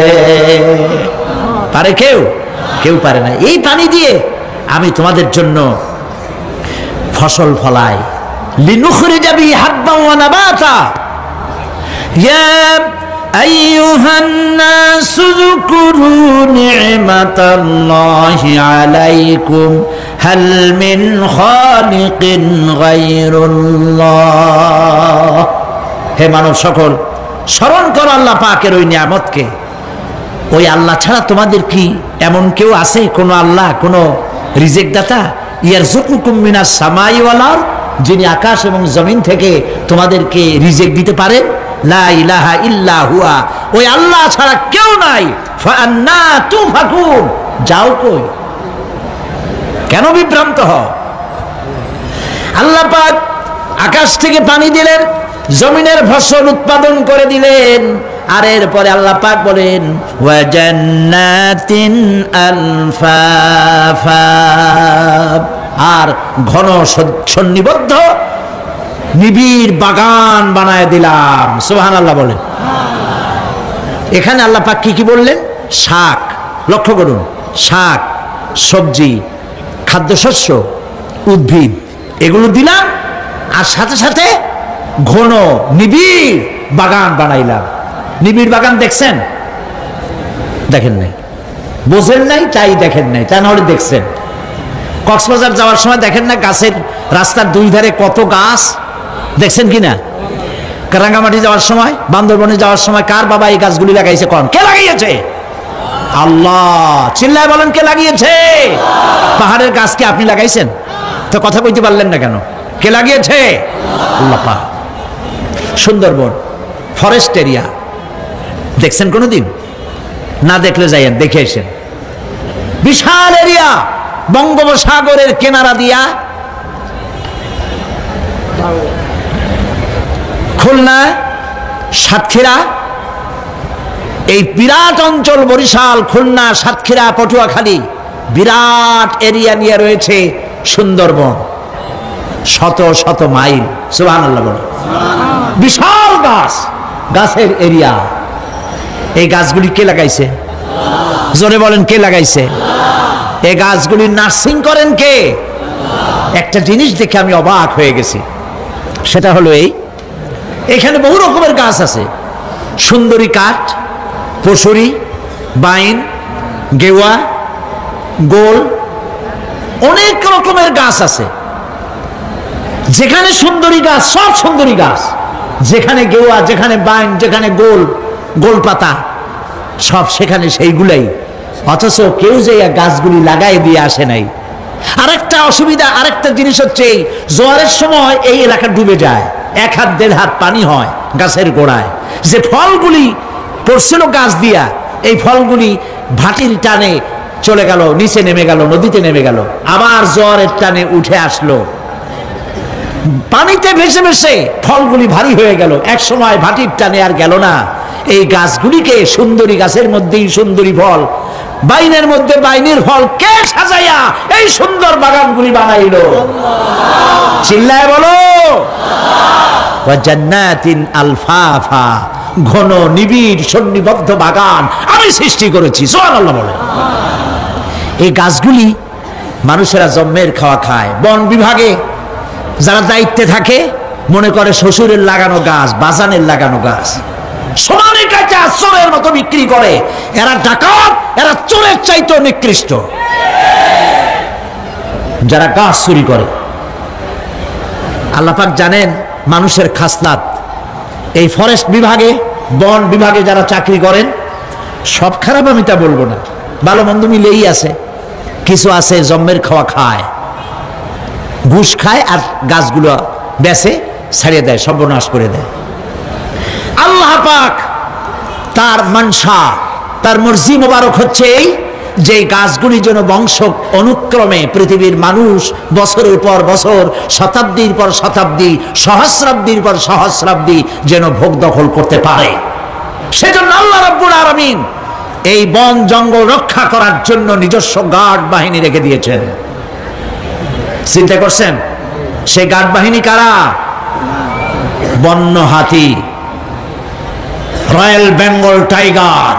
পারে কেউ? কেউ পারে না। এই পানি দিয়ে আমি তোমাদের জন্য ফসল ফলাই। লিনুখরিজা বিহি হাব্বান ওয়া নাবাতা। ইয়া আইয়ুহান নাসু যকুরু নি'মাতাল্লাহি আলাইকুম হাল মিন খালিকিন গায়রুল্লাহ। হে মানব সকল, স্মরণ করো আল্লাহ পাকের ওই নিয়ামতকে। ওই আল্লাহ ছাড়া তোমাদের কি এমন কেউ আছে? কোন আল্লাহ, কোন রিজিক দাতা? ইয়ারযুকুকুম মিনাস সামাই ওয়াল আরদ, যিনি আকাশ এবং জমিন থেকে তোমাদেরকে রিজিক দিতে পারেন। লা ইলাহা ইল্লা হুয়া, ওই আল্লাহ ছাড়া কেউ নাই। ফাআন্না তুফাকুন, যাও কই? কেন বিভ্রান্ত হও? আল্লাহ পাক আকাশ থেকে পানি দিলেন, জমিনের ফসল উৎপাদন করে দিলেন, আর এরপরে আল্লাহ পাক বলেন, ওয়া জান্নাতিন আলফাফা, আর ঘন সন্নিবদ্ধ নিবিড় বাগান বানায় দিলাম। সুবহানাল্লাহ বলেন। এখানে আল্লাহ পাক কি কি বললেন? শাক, লক্ষ্য করুন, শাক, সবজি, খাদ্যশস্য, উদ্ভিদ, এগুলো দিলাম, আর সাথে সাথে ঘন নিবিড় বাগান বানাইলাম। নিবিড় বাগান দেখছেন? দেখেন নাই, বোঝেন নাই, তাই দেখেন নাই, তা নাহলে দেখছেন। কক্সবাজার যাওয়ার সময় দেখেন না, গাছের রাস্তার দুই ধারে কত গাছ, দেখছেন কিনা? রাঙ্গামাটি যাওয়ার সময়, বান্দরবনে যাওয়ার সময়, কার বাবা এই গাছগুলি লাগাইছে? কোন? কে লাগিয়েছে? আল্লাহ। চিল্লায় বলেন, কে লাগিয়েছে? পাহাড়ের গাছ কি আপনি লাগাইছেন? তো কথা কইতে পারলেন না কেন? কে লাগিয়েছে? আল্লাহ পাক। সুন্দরবন ফরেস্ট এরিয়া দেখছেন কোনোদিন? না দেখলে যাইয়েন, দেখে এসেন। বিশাল এরিয়া, বঙ্গোপসাগরের কিনারা দিয়া খুলনা, সাতক্ষীরা, এই বিরাট অঞ্চল, বরিশাল, খুলনা, সাতক্ষীরা, পটুয়াখালী, বিরাট এরিয়া নিয়ে রয়েছে সুন্দরবন। শত শত মাইল। সুবহানাল্লাহ বলে। বিশাল গাছ, গাছের এরিয়া। এই গাছগুলি কে লাগাইছে? জোরে বলেন, কে লাগাইছে? এই গাছগুলি নার্সিং করেন কে? একটা জিনিস দেখে আমি অবাক হয়ে গেছি, সেটা হলো এখানে বহু রকমের গাছ আছে। সুন্দরী কাঠ, পশুরি, বাইন, গেওয়া, গোল, অনেক রকমের গাছ আছে। যেখানে সুন্দরী গাছ, সব সুন্দরী গাছ, যেখানে গেওয়া, যেখানে বাইন, যেখানে গোল, গোল পাতা, সব সেখানে সেইগুলাই। অথচ কেউ যে গাছগুলি লাগাই দিয়ে আসে নাই, আরেকটা অসুবিধা, আরেকটা জিনিস হচ্ছে এই জোয়ারের সময় এই এলাকা ডুবে যায়, 1 হাত 1.5 হাত পানি হয় গাছের গোড়ায়। যে ফলগুলি পড়ছিল গাছ দিয়া, এই ফলগুলি ভাটির টানে চলে গেল, নিচে নেমে গেল, নদীতে নেমে গেল, আবার জোয়ারের টানে উঠে আসলো, পানিতে ভেসে ভেসে ফলগুলি ভারী হয়ে গেল। এক সময় ভাটির টানে আর গেল না। এই গাছগুলিকে সুন্দরী গাছের মধ্যেই সুন্দরী ফল, বাইনের মধ্যে বাইনের ফল কে সাজাইয়া এই সুন্দর বাগানগুলি বানাইলো? চিল্লায় বলো। ওয়া জান্নাতিন আলফাফা, ঘন নিবিড় সন্নিবদ্ধ বাগান আমি সৃষ্টি করেছি। সুবহানাল্লাহ বলে। এই গাছগুলি মানুষেরা জন্মের খাওয়া খায়। বন বিভাগে যারা দায়িত্বে থাকে মনে করে শ্বশুরের লাগানো গাছ, বাজানের লাগানো গাছ, সমানে কাঁচা চোরের মতো বিক্রি করে। এরা ডাকাত, এরা চোরের চাইতে নিকৃষ্ট যারা গাছ চুরি করে। আল্লাহ পাক জানেন মানুষের খাসলাত। এই ফরেস্ট বিভাগে, বন বিভাগে যারা চাকরি করেন, সব খারাপ আমি তা বলবো না, ভালো মন্দ মিলেই আছে। কিছু আছে জন্মের খাওয়া খায়, ঘুষ খায় আর গাছগুলো বেচে ছাড়িয়ে দেয়, সর্বনাশ করে দেয়। আল্লাহ পাক তার মানসা, তার মর্জি মোবারক হচ্ছে এই যে গাছগুলি যেন বংশ অনুক্রমে পৃথিবীর মানুষ বছরের পর বছর, শতাব্দীর পর শতাব্দী, সহস্রাব্দীর পর সহস্রাব্দী যেন ভোগ দখল করতে পারে। সেজন্য আল্লাহ রাব্বুল আলামিন এই বন জঙ্গল রক্ষা করার জন্য নিজস্ব গার্ড বাহিনী রেখে দিয়েছেন। চিন্তা করছেন সেই গার্ড বাহিনী কারা? বন্য হাতি, রয়্যাল বেঙ্গল টাইগার,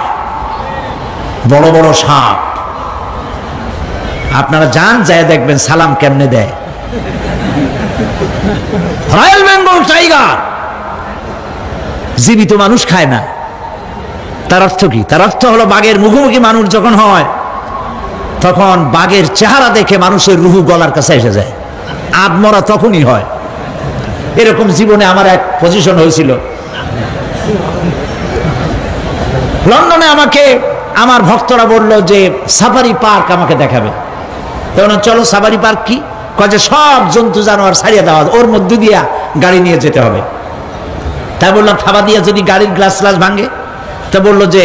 বড় বড় সাপ। আপনারা যান, যায় দেখবেন সালাম কেমনে দেয়। রয়্যাল বেঙ্গল টাইগার জীবিত মানুষ খায় না। তার অর্থ কি? তার অর্থ হলো বাঘের মুখোমুখি মানুষ যখন হয় তখন বাঘের চেহারা দেখে মানুষের রুহু গলার কাছে এসে যায়। আত্মরা তখনই হয়। এরকম জীবনে আমার এক পজিশন হয়েছিল। লন্ডনে আমাকে আমার ভক্তরা বলল যে সাফারি পার্ক আমাকে দেখাবে। তখন চলো সাফারি পার্ক কি? যে সব জন্তু জানোয়ার ছাড়িয়ে দেওয়া, ওর মধ্যে দিয়া গাড়ি নিয়ে যেতে হবে। তাই বললাম থাবা দিয়া যদি গাড়ির গ্লাস ভাঙে? তা বললো যে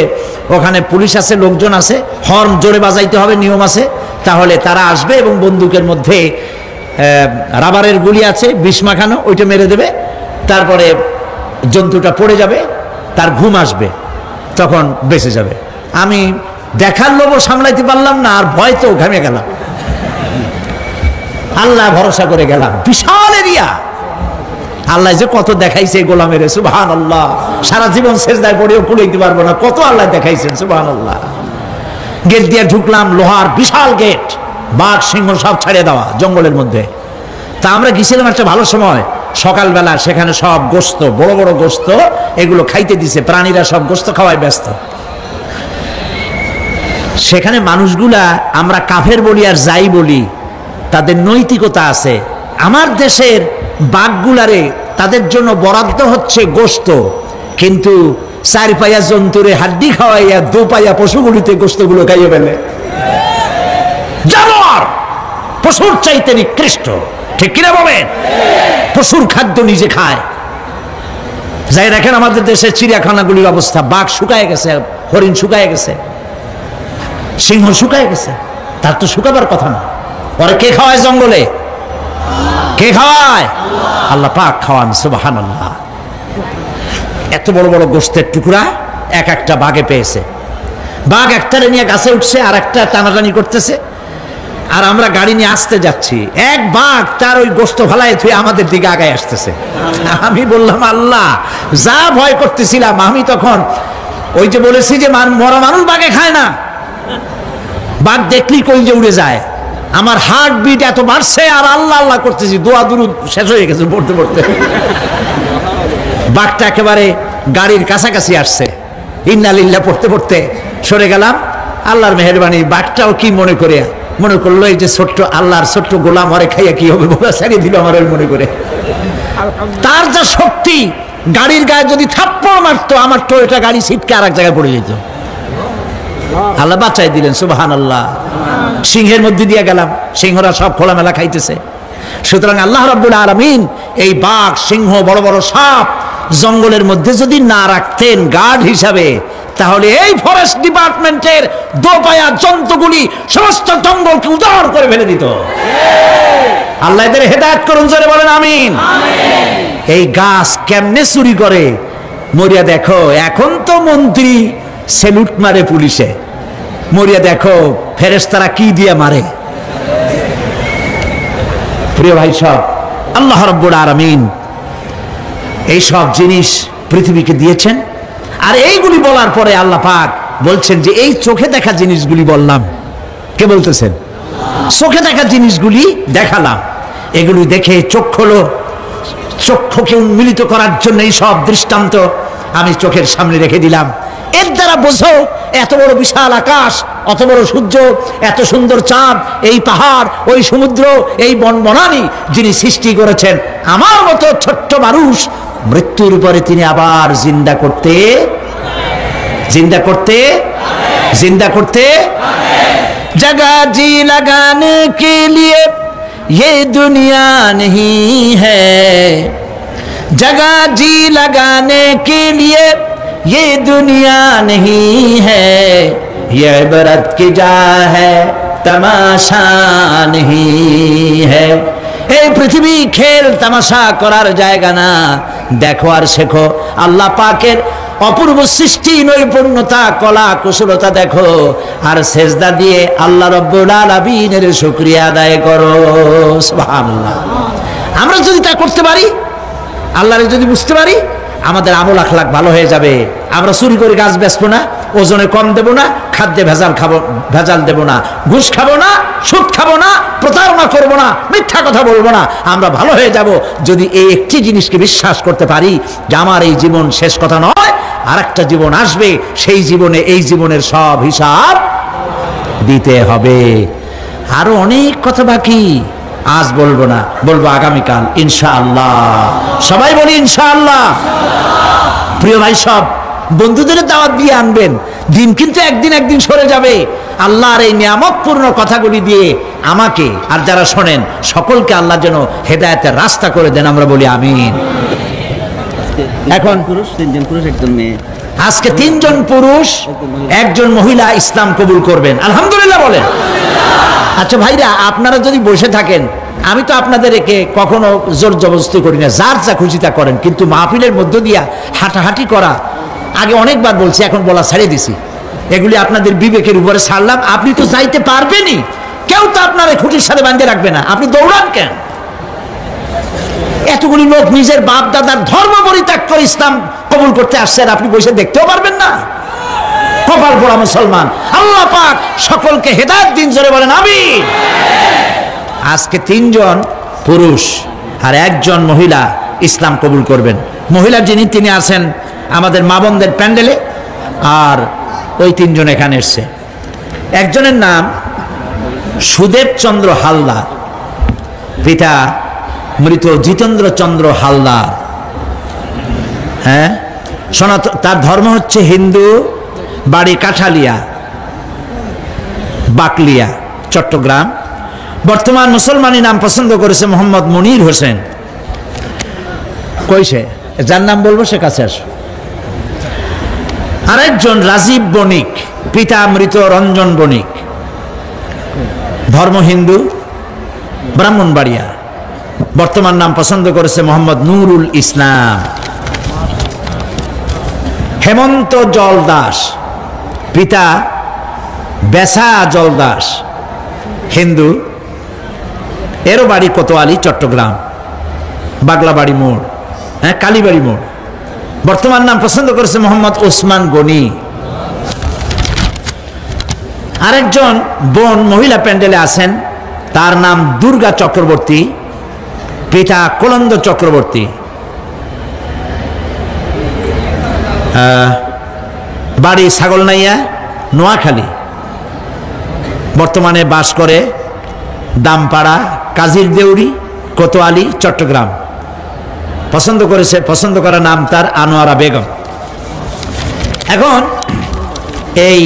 ওখানে পুলিশ আছে, লোকজন আছে, হর্ন জোরে বাজাইতে হবে, নিয়ম আছে, তাহলে তারা আসবে এবং বন্দুকের মধ্যে রাবারের গুলি আছে, বিষ মাখানো, ওইটা মেরে দেবে, তারপরে জন্তুটা পড়ে যাবে, তার ঘুম আসবে, তখন বেঁচে যাবে। আমি দেখার লোভও সামলাইতে পারলাম না, আর ভয়তেও ঘামে গেলাম। আল্লাহ ভরসা করে গেলাম। বিশাল এরিয়া, আল্লাহ যে কত দেখাইছে গোলামের, সুবহানাল্লাহ। সারা জীবন সেজদায় পড়েও কুলাইতে পারবো না, কত আল্লাহ দেখাইছেন, সুবহানাল্লাহ। গেট দিয়ে ঢুকলাম, লোহার বিশাল গেট, বাঘ সিংহ সব ছাড়িয়ে দেওয়া জঙ্গলের মধ্যে। তা আমরা গেছিলাম একটা ভালো সময়, সকালবেলা। সেখানে সব গোস্ত, বড় বড় গোস্ত, এগুলো খাইতে দিছে, প্রাণীরা সব গোস্ত খাওয়ায় ব্যস্ত। সেখানে মানুষগুলা, আমরা কাফের বলি আর যাই বলি, তাদের নৈতিকতা আছে। আমার দেশের বাঘগুলারে তাদের জন্য বরাদ্দ হচ্ছে গোস্ত, কিন্তু 4 পায়া জন্তুরে হাড্ডি খাওয়াইয়া 2 পায়া পশুগুলিতে গোস্তগুলো খাইয়ে ফেলে। জানোয়ার পশুর চাইতে নিকৃষ্ট, ঠিক কিনা বলেন? পশুর খাদ্য নিজে খায়। যাই দেখেন আমাদের দেশের চিড়িয়াখানাগুলির অবস্থা, বাঘ শুকায় গেছে, হরিণ শুকায় গেছে, সিংহ শুকায় গেছে। তার তো শুকাবার কথা না। পরে কে খাওয়ায় জঙ্গলে? কে খাওয়ায়? আল্লাহ পাক খাওয়ান, সুবহানাল্লাহ। এত বড় বড় গোস্তের টুকরা এক একটা বাঘে পেয়েছে। বাঘ একটারে নিয়ে গাছে উঠছে, আর একটা টানাটানি করতেছে, আর আমরা গাড়ি নিয়ে আসতে যাচ্ছি। এক বাঘ তার ওই গোস্ত ফালায় থুয়ে আমাদের দিকে আগায় আসতেছে। আমি বললাম আল্লাহ, যা ভয় করতেছিলাম আমি তখন, ওই যে বলেছি যে মরা মানুষ বাঘে খায় না, বাঘ দেখলি কইলে উড়ে যায়। আমার হার্ট বিট এত বাড়ছে, আর আল্লাহ আল্লাহ করতেছি, দোয়া দুরুদ শেষ হয়ে গেছে পড়তে পড়তে। বাঘটা একেবারে গাড়ির কাছাকাছি আসছে, ইন্না লিল্লাহ পড়তে পড়তে সরে গেলাম। আল্লাহর মেহেরবানি, বাঘটাও কি মনে করলো এই যে ছোট্ট আল্লাহর ছোট্ট গোলাম, হরে খাইয়া কি হবে বলে ছাড়িয়ে দিল আমার মনে করে। তার যা শক্তি, গাড়ির গায়ে যদি থাপ্পড় মারতো, আমার তো এটা গাড়ি ছিটকে আর এক জায়গায় পড়ে যেত। আল্লাহ বাঁচাই দিলেন, সুবহানাল্লাহ। সিংহের মধ্যে দিয়ে গেলাম, সিংহরা সব খোলামেলা খাইতেছে। সুতরাং আল্লাহ রাব্বুল আলামিন এই বাঘ, সিংহ, বড় বড় সাপ জঙ্গলের মধ্যে যদি না রাখতেন গার্ড হিসাবে, তাহলে এই ফরেস্ট ডিপার্টমেন্টের দোপায়া জন্তুগুলি সমস্ত জঙ্গলকে উজাড় করে ফেলে দিত। আল্লাহ এদের হেদায়েত করুন, জোরে বলেন আমিন। এই গাছ কেমনে চুরি করে মরিয়া দেখো। এখন তো মন্ত্রী সেলুট মারে পুলিশে, মরিয়া দেখো ফেরেশতারা কি দিয়ে মারে। প্রিয় ভাই সব, আল্লাহ রাব্বুল আলামিন এই সব জিনিস পৃথিবীকে দিয়েছেন। আর এইগুলি বলার পরে আল্লাহ পাক বলছেন যে এই চোখে দেখা জিনিসগুলি বললাম। কে বলতেছেন? চোখে দেখা জিনিসগুলি দেখালাম। এগুলি দেখে চোখ হলো, চক্ষুকে উন্মিলিত করার জন্য এই সব দৃষ্টান্ত আমি চোখের সামনে রেখে দিলাম। এর দ্বারা বোঝো এত বড় বিশাল আকাশ, অত বড় সূর্য, এত সুন্দর চাঁদ, এই পাহাড়, ওই সমুদ্র, এই বনবনানি যিনি সৃষ্টি করেছেন, আমার মতো ছোট্ট মানুষ মৃত্যুর পরে তিনি আবার জিন্দা করতে जगह जी लगाने के लिए ये दुनिया नहीं है, जगह जी लगाने के लिए ये दुनिया नहीं है, ये इबरत की जा है तमाशा नहीं है। এই পৃথিবী খেল তামাশা করার জায়গা না, দেখো আর শেখো আল্লাহ পাকের অপূর্ব সৃষ্টি, নৈপুণ্যতা, কলা কুশলতা দেখো, আর সেজদা দিয়ে আল্লাহ রাব্বুল আলামিনের শুকরিয়া আদায় করো। সুবহানাল্লাহ। আমরা যদি তা করতে পারি, আল্লাহরে যদি বুঝতে পারি, আমাদের আমল আখলাক ভালো হয়ে যাবে। আমরা চুরি করে গাছ বেচবো না, ওজনে কম দেব না, খাদ্যে ভেজাল দেব না, ঘুষ খাবো না, সুদ খাবো না, প্রতারণা করবো না, মিথ্যা কথা বলবো না। আমরা ভালো হয়ে যাব যদি এই একটি জিনিসকে বিশ্বাস করতে পারি যে আমার এই জীবন শেষ কথা নয়, আর একটা জীবন আসবে, সেই জীবনে এই জীবনের সব হিসাব দিতে হবে। আরো অনেক কথা বাকি, আজ বলবো না, বলবো আগামীকাল ইনশাআল্লাহ। সবাই বলি ইনশাআল্লাহ। প্রিয় ভাই সব, বন্ধুদের দাওয়াত দিয়ে আনবেন। দিন কিন্তু একদিন সরে যাবে। আল্লাহর এই নিয়ামতপূর্ণ কথাগুলি দিয়ে আমাকে আর যারা শোনেন সকলকে আল্লাহ যেন হেদায়েতের রাস্তা করে দেন, আমরা বলি আমিন। এখন পুরুষ 3 জন, পুরুষ 1 জন মেয়ে। আজকে 3 জন পুরুষ 1 জন মহিলা ইসলাম কবুল করবেন, আলহামদুলিল্লাহ বলেন। আচ্ছা ভাইরা, আপনারা যদি বসে থাকেন, আমি তো আপনাদেরকে কখনো জোর জবরদস্তি করি না, যার যা খুশি তা করেন, কিন্তু মাহফিলের মধ্য দিয়া হাঁটাহাঁটি করা আগে অনেকবার বলছি, এখন বলা ছেড়ে দিছি। এগুলি আপনাদের বিবেকের উপরে ছাড়লাম। আপনি তো যাইতে পারবেনই, কেউ তো আপনার খুঁটির সাথে বাঁধে রাখবে না, আপনি দৌড়ান কেন? এতগুলি লোক নিজের বাপ দাদার ধর্ম পরিত্যাগ করে ইসলাম কবুল করতে আসছেন, আপনি বসে দেখতেও পারবেন না? কপাল পোড়া মুসলমান। আল্লাহ পাক সকলকে হেদায়েত দিন, জোরে বলেন আমিন। আজকে 3 জন পুরুষ আর 1 জন মহিলা ইসলাম কবুল করবেন। মহিলা যিনি, তিনি আছেন আমাদের মা বোনদের প্যান্ডেলে, আর ওই 3 জন এখানে এসছে। একজনের নাম সুদেব চন্দ্র হালদার, পিতা মৃত জিতেন্দ্র চন্দ্র হালদার। হ্যাঁ, তার ধর্ম হচ্ছে হিন্দু, বাড়ি কাঠালিয়া, বাকলিয়া, চট্টগ্রাম। বর্তমান মুসলমানি নাম পছন্দ করেছে মোহাম্মদ মনির হোসেন। কইছে যার নাম বলবো সে কাছে আসো। আরেকজন রাজীব বণিক, পিতা মৃত রঞ্জন বণিক, ধর্ম হিন্দু, ব্রাহ্মণবাড়িয়া। বর্তমান নাম পছন্দ করেছে মোহাম্মদ নুরুল ইসলাম। হেমন্ত জল দাস, পিতা বেসা জল দাস, হিন্দু, এরও বাড়ি কোতোয়ালি, চট্টগ্রাম, বাগলাবাড়ি মোড়, হ্যাঁ কালীবাড়ি মোড়। বর্তমান নাম পছন্দ করেছে মোহাম্মদ ওসমান গনি। আরেকজন বোন মহিলা প্যান্ডেলে আছেন, তার নাম দুর্গা চক্রবর্তী, পিতা কলন্দ চক্রবর্তী, বাড়ি ছাগলনাইয়া, নোয়াখালী। বর্তমানে বাস করে দামপাড়া, কাজির দেউরি, কোতোয়ালি, চট্টগ্রাম। পছন্দ করা নাম তার আনোয়ারা বেগম। এখন এই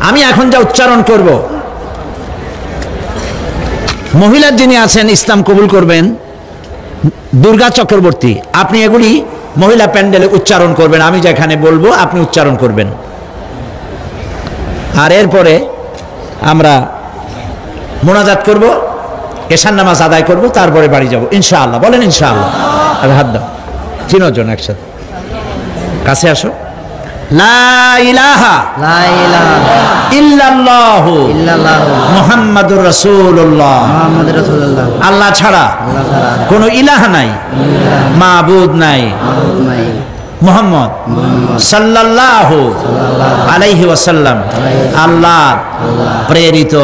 আমি এখন যা উচ্চারণ করব, মহিলা যিনি আছেন ইসলাম কবুল করবেন, দুর্গা চক্রবর্তী, আপনি এগুলি মহিলা প্যান্ডেলে উচ্চারণ করবেন। আমি যেখানে বলবো আপনি উচ্চারণ করবেন। আর এরপরে আমরা মোনাজাত করব, এশার নামাজ আদায় করব, তারপরে বাড়ি যাব ইনশাআল্লাহ। বলেন ইনশাআল্লাহ। আর হাত দাও, 3 জন একসাথে কাছে আসো। লা ইলাহা ইল্লাল্লাহু মুহাম্মাদুর রাসূলুল্লাহ। আল্লাহ ছাড়া কোনো ইলাহ নাই, মাবুদ নাই। মুহাম্মদ সাল্লাল্লাহু আলাইহি ওয়াসাল্লাম আল্লাহর প্রেরিত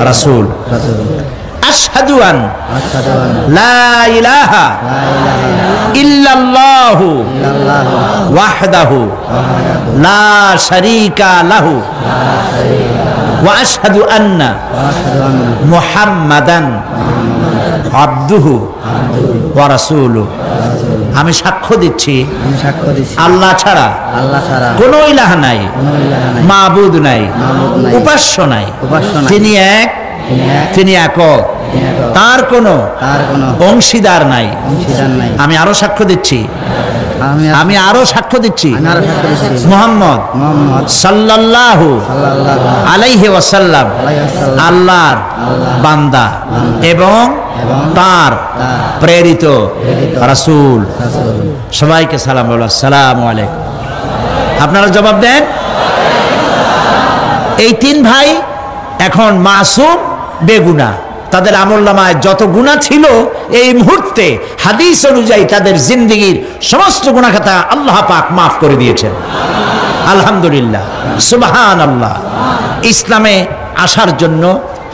রাসূল। আশহাদু আন লা ইলাহা ইল্লাল্লাহু ওয়াহদাহু লা শারীকা লাহু ওয়া আশহাদু আন্না মুহাম্মাদান আবদুহু ওয়া রাসূলুহু। আমি সাক্ষ্য দিচ্ছি আল্লাহ ছাড়া কোনো ইলাহ নাই, মাবুদ নাই, উপাস্য নাই। তিনি এক, তিনি একক, তার কোনো অংশীদার নাই। আমি আরো সাক্ষ্য দিচ্ছি, আমি আরো সাক্ষ্য দিচ্ছি মুহাম্মদ সাল্লাল্লাহু আলাইহি ওয়াসাল্লাম আল্লাহর বান্দা এবং তার প্রেরিত রাসূল। সবাইকে সালাম বলো, আসসালামু আলাইকুম। আপনারা জবাব দেন। এই 3 ভাই এখন মাসুম, বেগুনা। তাদের আমলনামায় যত গুনাহ ছিল এই মুহূর্তে হাদিস অনুযায়ী তাদের জিন্দেগীর সমস্ত গুনাহ খাতা আল্লাহ পাক মাফ করে দিয়েছেন। আলহামদুলিল্লাহ, সুবহানাল্লাহ। ইসলামে আসার জন্য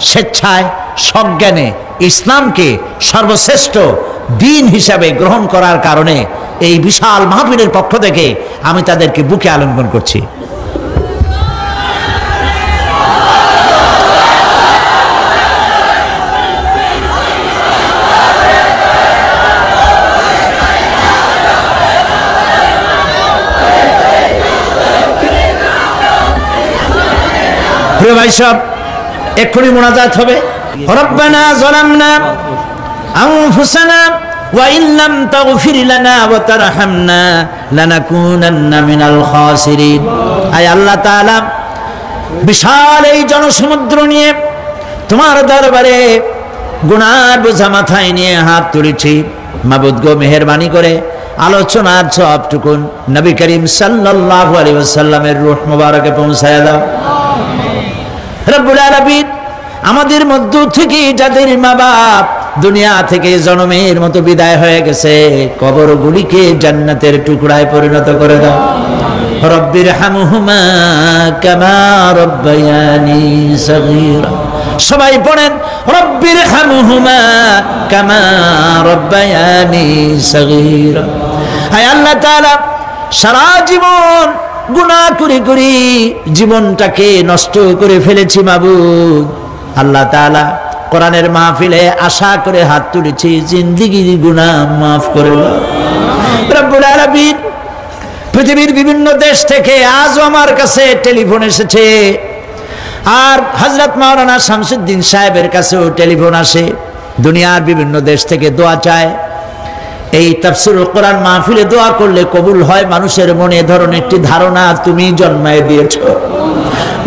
স্বেচ্ছায় সজ্ঞানে ইসলামকে সর্বশ্রেষ্ঠ দিন হিসাবে গ্রহণ করার কারণে এই বিশাল মাহফিলের পক্ষ থেকে আমি তাদেরকে বুকে আলিঙ্গন করছি। প্রিয় ভাই সব, এক্ষুনি মোনাজাত হবে। রব্বানা যালামনা আনফুসানা ওয়া ইন লাম তাগফির লানা ওয়া তারহামনা লানাকুনান্না মিনাল খাসিরিন। আয় আল্লাহ তাআলা, বিশাল এই জনসমুদ্র নিয়ে তোমার দরবারে গুনার বোঝা মাথায় নিয়ে হাত তুলেছি। মাবুদ গো, মেহেরবানি করে আলোচনার সবটুকুন নবী করিম সাল্লাল্লাহু আলাইহি ওয়াসাল্লামের রূহ মুবারকে পৌঁছায় দাও। রব্বুল আলামিন, আমাদের মধ্য থেকে যাদের মা বাপ দুনিয়া থেকে জনমের মতো বিদায় হয়ে গেছে, কবরগুলিকে জান্নাতের টুকরায় পরিণত করে দাও। রব্বির হামহুমা কামা রব্বায়ানি সগীরা। সবাই পড়েন, রব্বির হামহুমা কামা রব্বায়ানি সগীরা। হায় আল্লাহ তাআলা, সারা জীবন গুনাহ করে করে জীবনটাকে নষ্ট করে ফেলেছি মাবুদ। আল্লাহ তাআলা, কোরআনের মাহফিলে আশা করে হাত তুলেছি, জিন্দেগির গুনাহ মাফ করে দাও। রব্বুল আলামিন, পৃথিবীর বিভিন্ন দেশ থেকে আজও আমার কাছে টেলিফোন এসেছে, আর হযরত মাওলানা শামসুদ্দিন সাহেবের কাছেও টেলিফোন আসে। দুনিয়ার বিভিন্ন দেশ থেকে দোয়া চায়। এই তাফসীরুল কোরআন মাহফিলে দোয়া করলে কবুল হয়, মানুষের মনে এ ধরনের একটি ধারণা তুমি জন্মায় দিয়েছো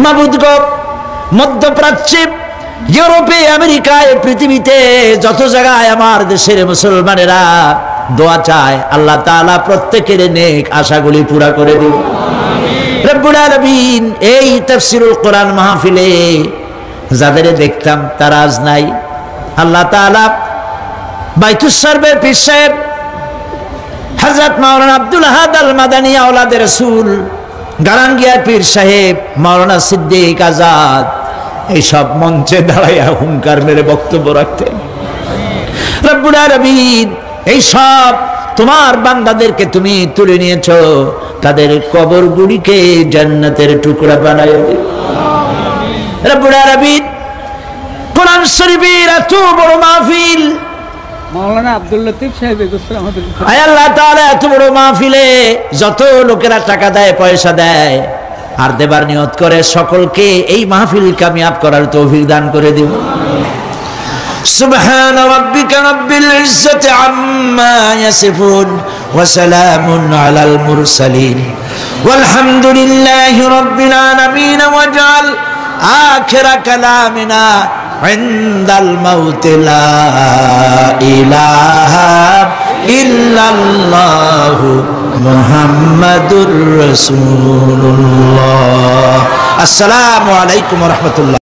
মাবুদ গো। মধ্যপ্রাচ্যে, ইউরোপে, আমেরিকায়, পৃথিবীতে যত জায়গায় আমার দেশের মুসলমানেরা দোয়া চায়, আল্লাহ তাআলা প্রত্যেকের নেক আশাগুলি পুরা করে দিন। রব্বুল আলামিন, এই তাফসীরুল কোরআন মাহফিলে যাদের দেখতাম তারা আজ নাই। আল্লাহ তাআলা, বাইতুস সারবের পীর সাহেব হযরত মাওলানা আব্দুল আহাদ আল মাদানী আওলাদে রাসূল, গারাঙ্গিয়ার পীর সাহেব মাওলানা সিদ্দিক আজাদ এইসব মঞ্চে দাঁড়াইয়া হুঙ্কার মেরে বক্তব্য রাখতেন। রব্বুল আলামিন, এইসব তোমার বান্দাদেরকে তুমি তুলে নিয়েছো, তাদের কবরগুলিকে জান্নাতের টুকরা বানায় দিও। রব্বুল আলামিন, কোরআন শরীফের এত বড় মাহফিল, মাওলানা আব্দুল লতিফ সাহেব আমাদের, আয় আল্লাহ তাআলা, এত বড় মাহফিলে যত লোকেরা টাকা দেয়, পয়সা দেয়, আর দেবার নিয়ত করে সকলকে এই মাহফিল কামিয়াব করার তৌফিক দান করে দিন। سبحان ربك رب العزة عما يصفون وسلام على المرسلين والحمد لله رب العالمين واجعل آخر كلامنا عند الموت لا إله إلا الله محمد رسول الله. السلام عليكم ورحمة الله.